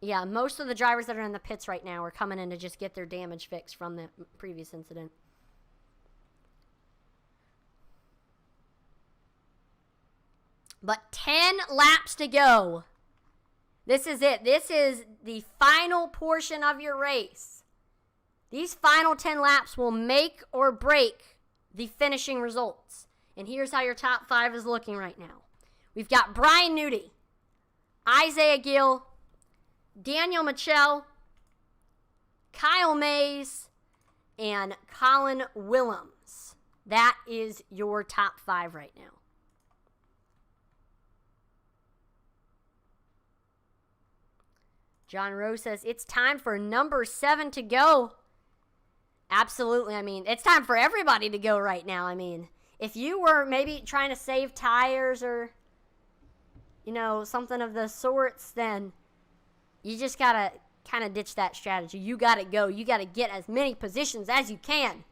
Yeah, most of the drivers that are in the pits right now are coming in to just get their damage fixed from the previous incident. But 10 laps to go. This is it. This is the final portion of your race. These final 10 laps will make or break the finishing results. And here's how your top 5 is looking right now. We've got Brian Nudie, Isaiah Gill, Daniel Michel, Kyle Mays, and Colin Willems. That is your top 5 right now. John Rose says, it's time for number 7 to go. Absolutely. I mean, it's time for everybody to go right now. I mean, if you were maybe trying to save tires or, something of the sorts, then you just got to kind of ditch that strategy. You got to go. You got to get as many positions as you can.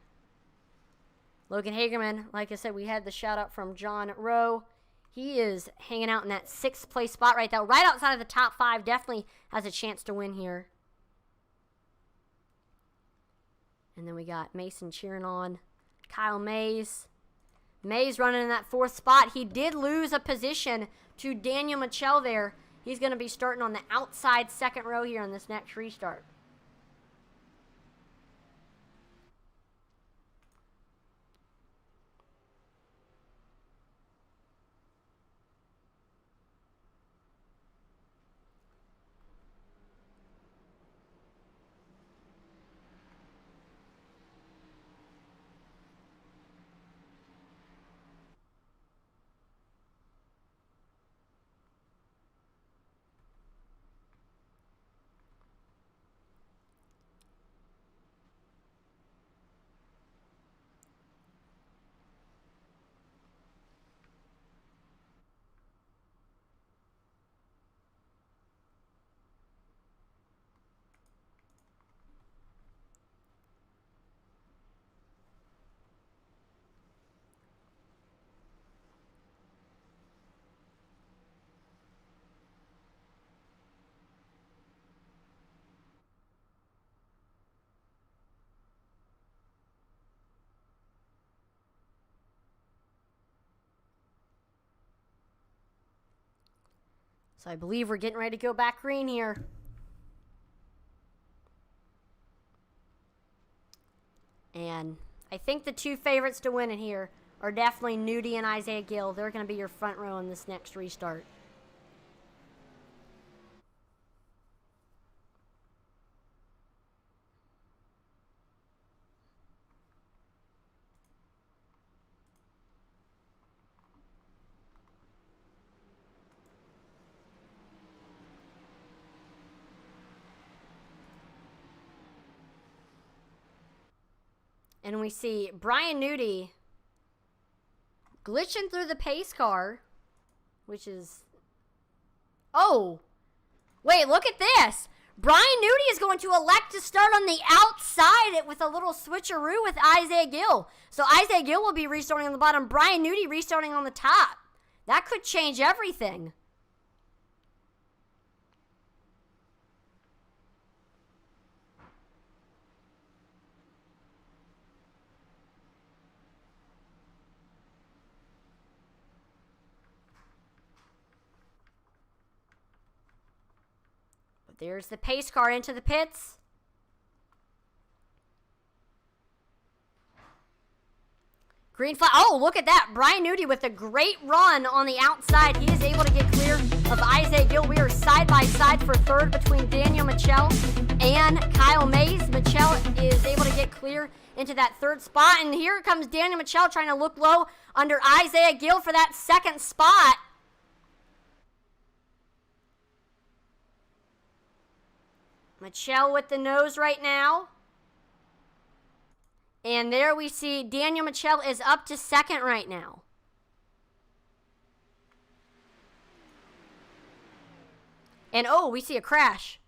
Logan Hagerman, like I said, we had the shout out from John Rowe. He is hanging out in that 6th place spot right there, right outside of the top 5. Definitely has a chance to win here. And then we got Mason cheering on Kyle Mays. Mays running in that 4th spot. He did lose a position to Daniel Michel there. He's going to be starting on the outside 2nd row here in this next restart. So I believe we're getting ready to go back green here. And I think the 2 favorites to win it here are definitely Nudie and Isaiah Gill. They're going to be your front row in this next restart. And we see Brian Nudie glitching through the pace car, which is... Oh! Wait, look at this! Brian Nudie is going to elect to start on the outside with a little switcheroo with Isaiah Gill. So Isaiah Gill will be restarting on the bottom. Brian Nudie restarting on the top. That could change everything. There's the pace car into the pits. Green flag. Oh, look at that. Brian Newdy with a great run on the outside. He is able to get clear of Isaiah Gill. We are side by side for third between Daniel Michel and Kyle Mays. Michel is able to get clear into that third spot. And here comes Daniel Michel trying to look low under Isaiah Gill for that second spot. Michel with the nose right now. And there we see Daniel Michel is up to second right now. And oh, we see a crash.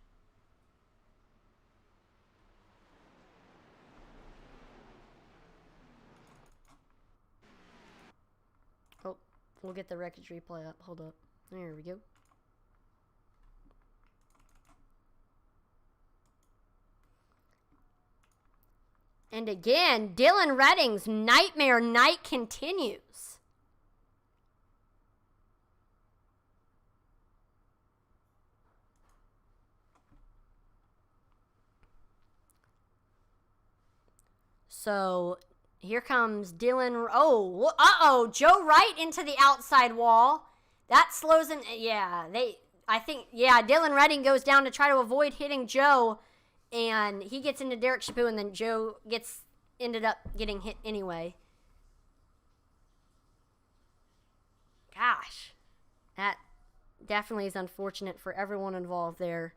Oh, we'll get the wreckage replay up. Hold up. There we go. And again, Dylan Redding's nightmare night continues. So here comes Dylan. Oh, Joe Wright into the outside wall. That slows him. Yeah, Dylan Redding goes down to try to avoid hitting Joe. And he gets into Derek Chapu, and then Joe ended up getting hit anyway. Gosh, that definitely is unfortunate for everyone involved there.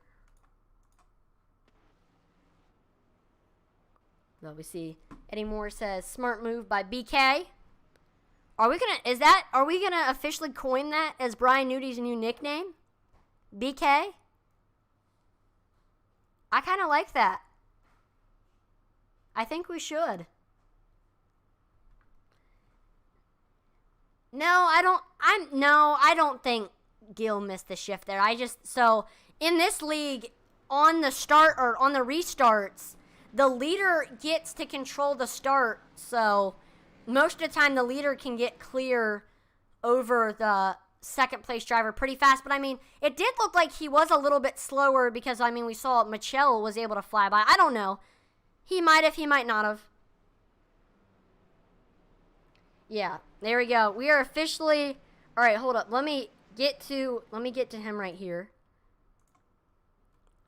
Well, we see Eddie Moore says smart move by BK. Are we gonna officially coin that as Brian Nudy's new nickname? BK? I kind of like that. I think we should. No, I don't think Gill missed the shift there. So in this league, on the start or on the restarts, the leader gets to control the start. So most of the time, the leader can get clear over the second place driver pretty fast. But I mean, it did look like he was a little bit slower because I mean, we saw Michel was able to fly by. I don't know. He might have, he might not have. Yeah, there we go. We are officially, all right, hold up. Let me get to him right here.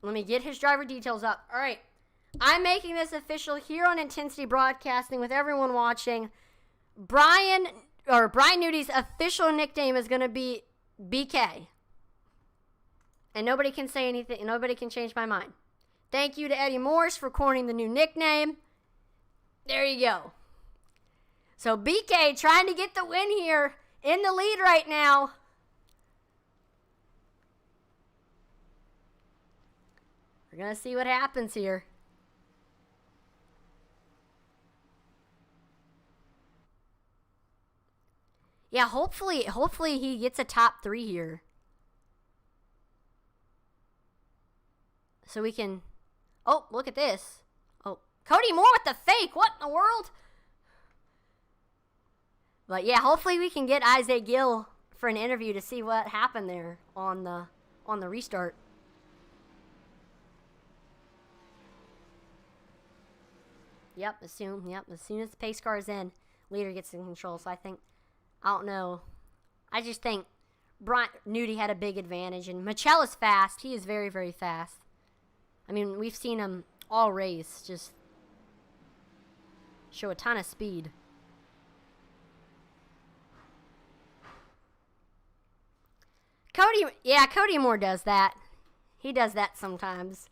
Let me get his driver details up. All right. I'm making this official here on Intensity Broadcasting with everyone watching. Brian Nudy's official nickname is going to be BK. And nobody can say anything. Nobody can change my mind. Thank you to Eddie Morse for coining the new nickname. There you go. So BK trying to get the win here in the lead right now. We're going to see what happens here. Yeah, hopefully he gets a top 3 here. So we can... Oh, look at this. Oh, Cody Moore with the fake. What in the world? But yeah, hopefully we can get Isaiah Gill for an interview to see what happened there on the restart. Yep, as soon as the pace car is in, leader gets in control. So I don't know. I just think Brian Nudy had a big advantage, and Michel is fast. He is very, very fast. I mean, we've seen him all race just show a ton of speed. Cody Moore does that. He does that sometimes.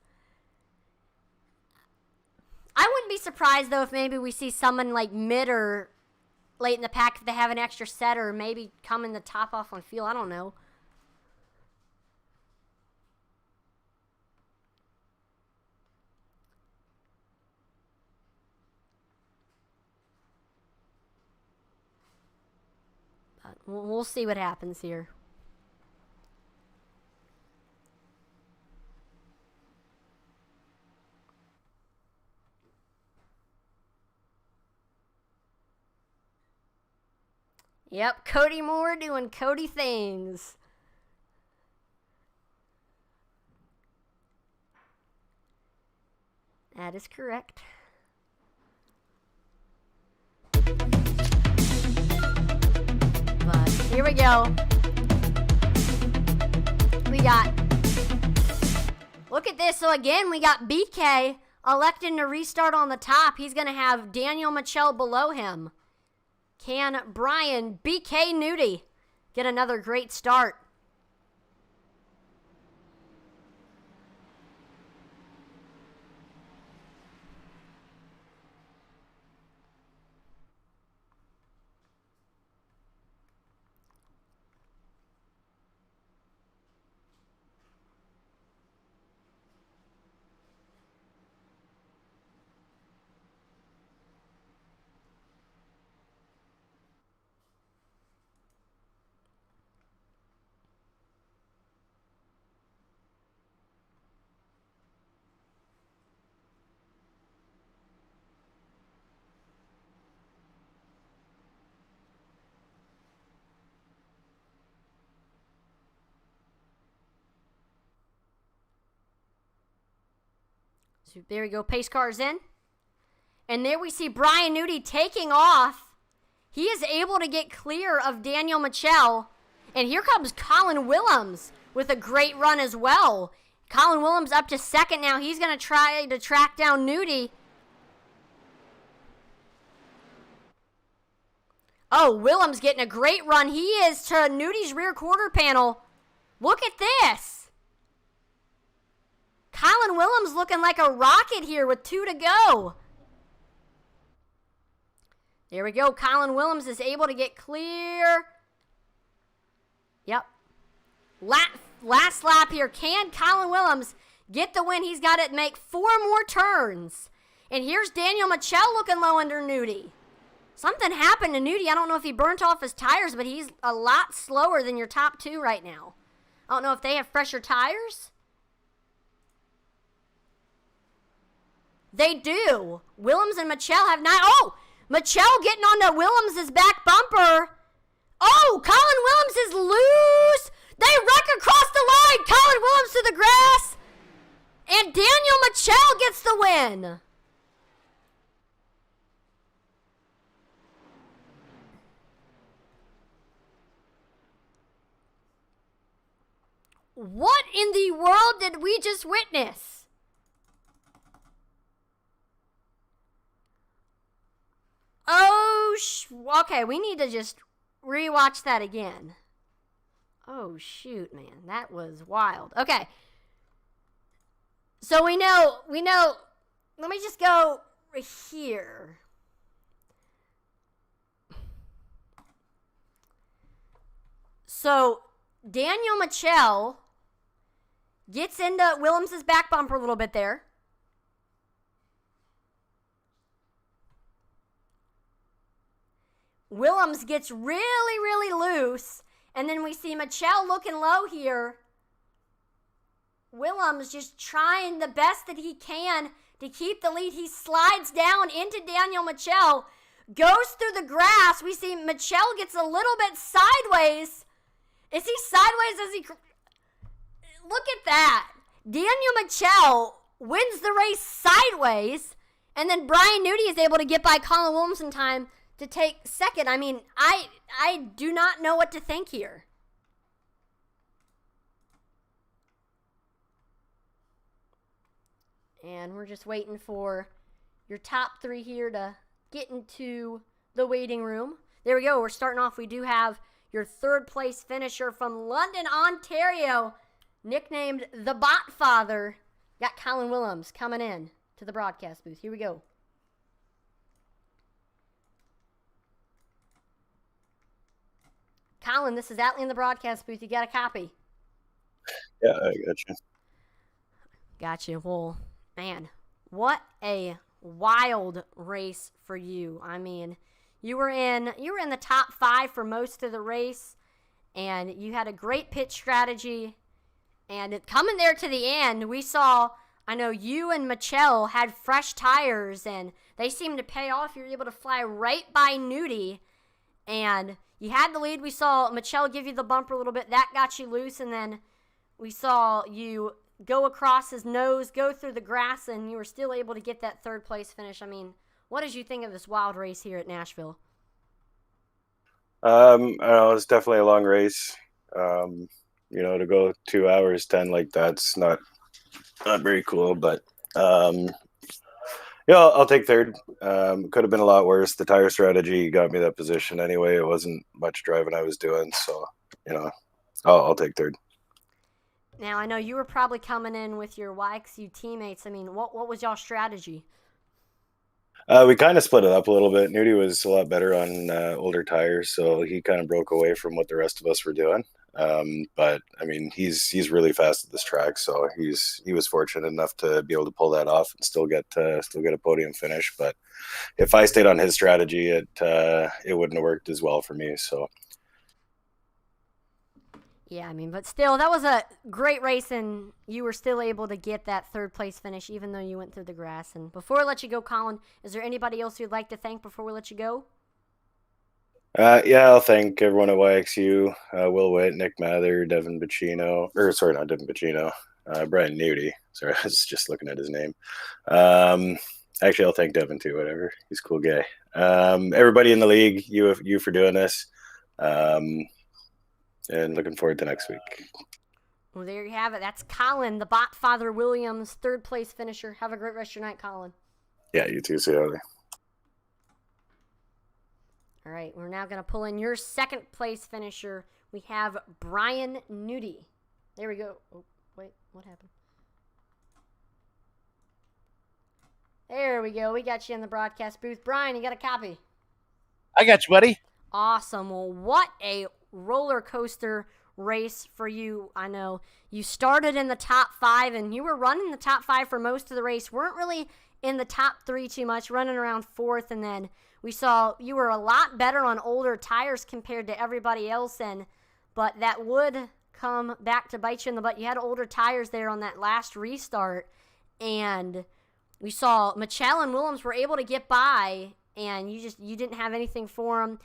I wouldn't be surprised, though, if maybe we see someone like mid or late in the pack if they have an extra set, or maybe come in the top off on fuel. I don't know. But we'll see what happens here. Yep, Cody Moore doing Cody things. That is correct. Here we go. We got, look at this. So again, we got BK electing to restart on the top. He's going to have Daniel Mitchell below him. Can Brian BK Nudie get another great start? So there we go, pace cars in. And there we see Brian Nudie taking off. He is able to get clear of Daniel Mitchell. And here comes Colin Willems with a great run as well. Colin Willems up to second now. He's going to try to track down Nudie. Oh, Willems getting a great run. He is to Nudie's rear quarter panel. Look at this. Colin Willems looking like a rocket here with 2 to go. There we go. Colin Willems is able to get clear. Yep. Last lap here. Can Colin Willems get the win? He's got to make 4 more turns. And here's Daniel Mitchell looking low under Nudie. Something happened to Nudie. I don't know if he burnt off his tires, but he's a lot slower than your top 2 right now. I don't know if they have fresher tires. They do. Willems and Mitchell have not. Oh, Mitchell getting onto Willems' back bumper. Oh, Colin Willems is loose. They wreck across the line. Colin Willems to the grass. And Daniel Mitchell gets the win. What in the world did we just witness? Oh, okay, we need to just rewatch that again. Oh, shoot, man. That was wild. Okay. So we know, let me just go here. So Daniel Mitchell gets into Willems' back bumper a little bit there. Willems gets really, really loose. And then we see Mitchell looking low here. Willems just trying the best that he can to keep the lead. He slides down into Daniel Mitchell. Goes through the grass. We see Mitchell gets a little bit sideways. Is he sideways as he... Look at that. Daniel Mitchell wins the race sideways. And then Brian Nudie is able to get by Colin Willems in time to take second. I mean, I do not know what to think here. And we're just waiting for your top 3 here to get into the waiting room. There we go. We're starting off. We do have your 3rd place finisher from London, Ontario, nicknamed the Bot Father. Got Colin Willems coming in to the broadcast booth. Here we go. Colin, this is Atlee in the broadcast booth. You got a copy? Yeah, I got you. Got you. Well, man, what a wild race for you. I mean, you were in the top 5 for most of the race, and you had a great pit strategy. And coming there to the end, we saw, I know you and Mitchell had fresh tires, and they seemed to pay off. You were able to fly right by Nudie, and you had the lead. We saw Mitchell give you the bumper a little bit. That got you loose, and then we saw you go across his nose, go through the grass, and you were still able to get that 3rd place finish. I mean, what did you think of this wild race here at Nashville? I don't know, it was definitely a long race. To go 2 hours 10 like that's not very cool. But um, I'll take third. Could have been a lot worse. The tire strategy got me that position anyway. It wasn't much driving I was doing, so I'll take third. Now, I know you were probably coming in with your YXU teammates. I mean, what was y'all strategy? We kind of split it up a little bit. Nudie was a lot better on older tires, so he kind of broke away from what the rest of us were doing. But I mean, he's really fast at this track, so he was fortunate enough to be able to pull that off and still get a podium finish. But if I stayed on his strategy, it wouldn't have worked as well for me. So. Yeah, I mean, but still, that was a great race, and you were still able to get that third place finish, even though you went through the grass. And before I let you go, Colin, is there anybody else you'd like to thank before we let you go? Yeah, I'll thank everyone at YXU, Will Witt, Nick Mather, Devin Bacino, or sorry, not Devin Bacino, Brian Nudie. Sorry, I was just looking at his name. Actually, I'll thank Devin too, whatever. He's a cool guy. Everybody in the league, you for doing this. And looking forward to next week. Well, there you have it. That's Colin, the Botfather Williams, third place finisher. Have a great rest of your night, Colin. Yeah, you too. See you later. All right, we're now going to pull in your second place finisher. We have Brian Nudie. There we go. Oh, wait, what happened? There we go. We got you in the broadcast booth. Brian, you got a copy? I got you, buddy. Awesome. Well, what a roller coaster race for you. I know you started in the top 5 and you were running the top 5 for most of the race. Weren't really in the top 3 too much, running around 4th, and then we saw you were a lot better on older tires compared to everybody else, but that would come back to bite you in the butt. You had older tires there on that last restart, and we saw Michelle and Willems were able to get by, and you didn't have anything for them.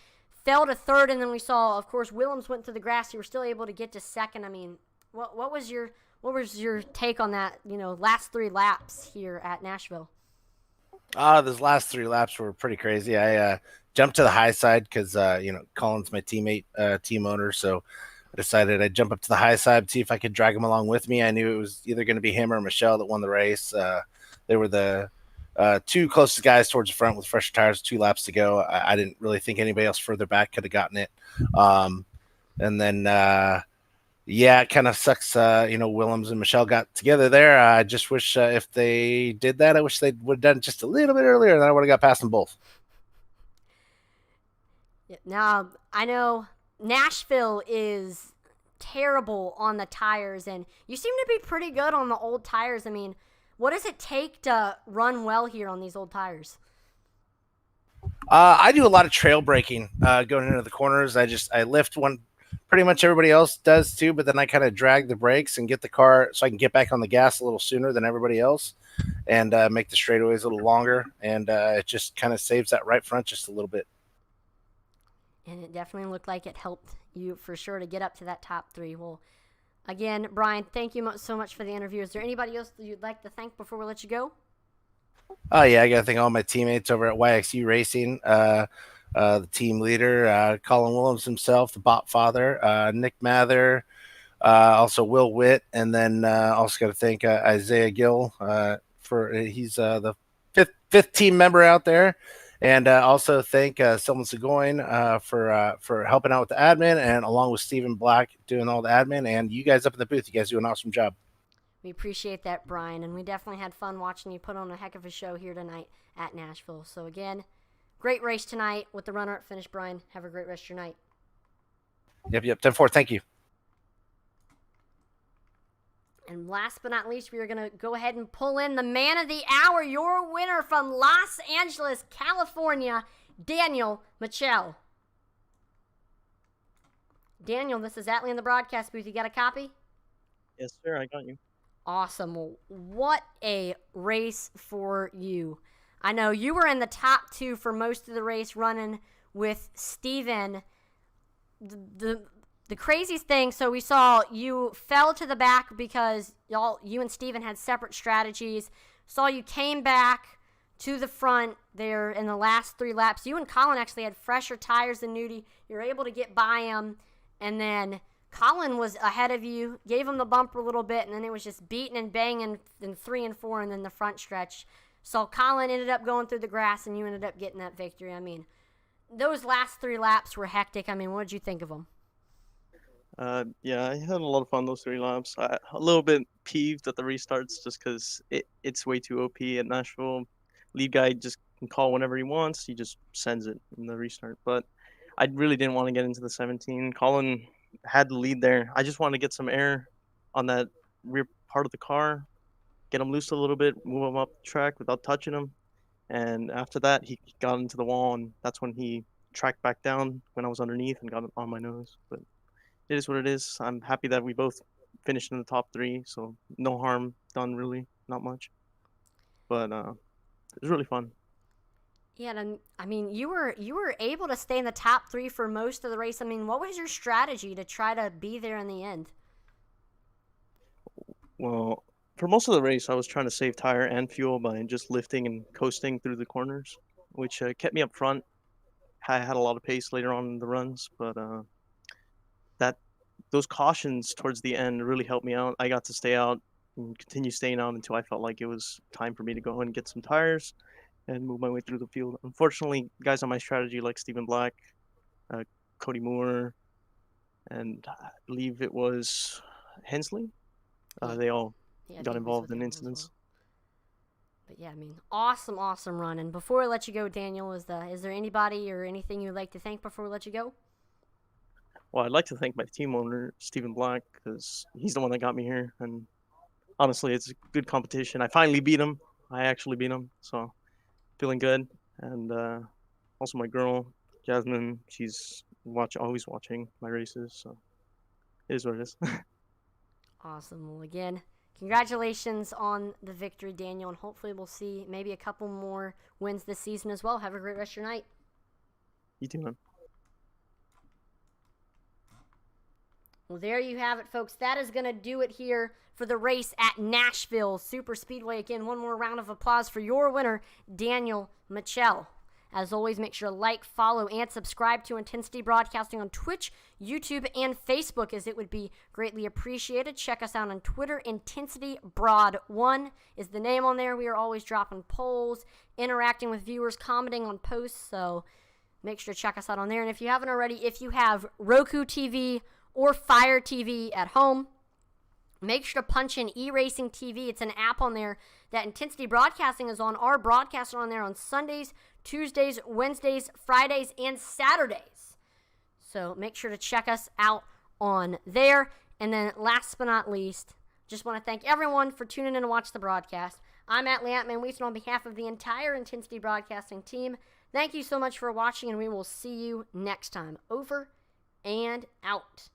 Fell to 3rd, and then we saw, of course, Willems went through the grass. You were still able to get to 2nd. I mean, what was your take on that? Last 3 laps here at Nashville. Those last 3 laps were pretty crazy. I jumped to the high side because Colin's my teammate, team owner, so I decided I'd jump up to the high side and see if I could drag him along with me. I knew it was either going to be him or Michelle that won the race. They were the 2 closest guys towards the front with fresh tires, 2 laps to go. I didn't really think anybody else further back could have gotten it. And then, it kind of sucks. Willems and Michelle got together there. I just wish if they did that, I wish they would have done it just a little bit earlier, and I would have got past them both. Now, I know Nashville is terrible on the tires, and you seem to be pretty good on the old tires. I mean, what does it take to run well here on these old tires? I do a lot of trail braking going into the corners. I lift one, pretty much everybody else does too, but then I kind of drag the brakes and get the car so I can get back on the gas a little sooner than everybody else and make the straightaways a little longer. And it just kind of saves that right front just a little bit. And it definitely looked like it helped you for sure to get up to that top 3. Well, again, Brian, thank you so much for the interview. Is there anybody else that you'd like to thank before we let you go? Oh, yeah, I got to thank all my teammates over at YXU Racing, the team leader, Colin Willems himself, the Botfather, Nick Mather, also Will Witt, and then also got to thank Isaiah Gill he's the fifth team member out there. And also thank Selman Seguin for helping out with the admin, and along with Stephen Black doing all the admin, and you guys up in the booth. You guys do an awesome job. We appreciate that, Brian, and we definitely had fun watching you put on a heck of a show here tonight at Nashville. So again, great race tonight with the runner-up finish, Brian. Have a great rest of your night. Yep, 10-4. Thank you. And last but not least, we are going to go ahead and pull in the man of the hour, your winner from Los Angeles, California, Daniel Michel. Daniel, this is Atlee in the broadcast booth. You got a copy? Yes, sir. I got you. Awesome. Well, what a race for you. I know you were in the top 2 for most of the race running with Steven. The craziest thing, so we saw you fell to the back because you and Steven had separate strategies. Saw you came back to the front there in the last 3 laps. You and Colin actually had fresher tires than Nudie. You were able to get by him, and then Colin was ahead of you, gave him the bumper a little bit, and then it was just beating and banging in 3 and 4 and then the front stretch. So Colin ended up going through the grass, and you ended up getting that victory. I mean, those last 3 laps were hectic. I mean, what did you think of them? Yeah, I had a lot of fun those 3 laps. A little bit peeved at the restarts just because it's way too OP at Nashville. Lead guy just can call whenever he wants. He just sends it in the restart. But I really didn't want to get into the 17. Colin had the lead there. I just wanted to get some air on that rear part of the car, get him loose a little bit, move him up the track without touching him. And after that, he got into the wall, and that's when he tracked back down when I was underneath and got on my nose. But it is what it is. I'm happy that we both finished in the top 3, so no harm done, really, not much. But it was really fun. Yeah, and I mean, you were able to stay in the top 3 for most of the race. I mean, what was your strategy to try to be there in the end? Well, for most of the race, I was trying to save tire and fuel by just lifting and coasting through the corners, which kept me up front. I had a lot of pace later on in the runs, but those cautions towards the end really helped me out. I got to stay out and continue staying out until I felt like it was time for me to go and get some tires and move my way through the field. Unfortunately, guys on my strategy like Stephen Black, Cody Moore, and I believe it was Hensley, they all got involved in incidents. But yeah, I mean, awesome run. And before I let you go, Daniel, is there anybody or anything you'd like to thank before we let you go? Well, I'd like to thank my team owner, Stephen Black, because he's the one that got me here. And honestly, it's a good competition. I finally beat him. I actually beat him, so feeling good. And also my girl, Jasmine, she's always watching my races, so it is what it is. Awesome. Well, again, congratulations on the victory, Daniel, and hopefully we'll see maybe a couple more wins this season as well. Have a great rest of your night. You too, man. Well, there you have it, folks. That is going to do it here for the race at Nashville Superspeedway. Again, one more round of applause for your winner, Daniel Michel. As always, make sure to like, follow, and subscribe to Intensity Broadcasting on Twitch, YouTube, and Facebook, as it would be greatly appreciated. Check us out on Twitter. Intensity Broad 1 is the name on there. We are always dropping polls, interacting with viewers, commenting on posts, so make sure to check us out on there. And if you haven't already, if you have Roku TV or Fire TV at home, make sure to punch in eRacing TV. It's an app on there that Intensity Broadcasting is on. Our broadcasts are on there on Sundays, Tuesdays, Wednesdays, Fridays, and Saturdays. So make sure to check us out on there. And then last but not least, just want to thank everyone for tuning in to watch the broadcast. I'm Atlee Antman-Weeson on behalf of the entire Intensity Broadcasting team. Thank you so much for watching, and we will see you next time. Over and out.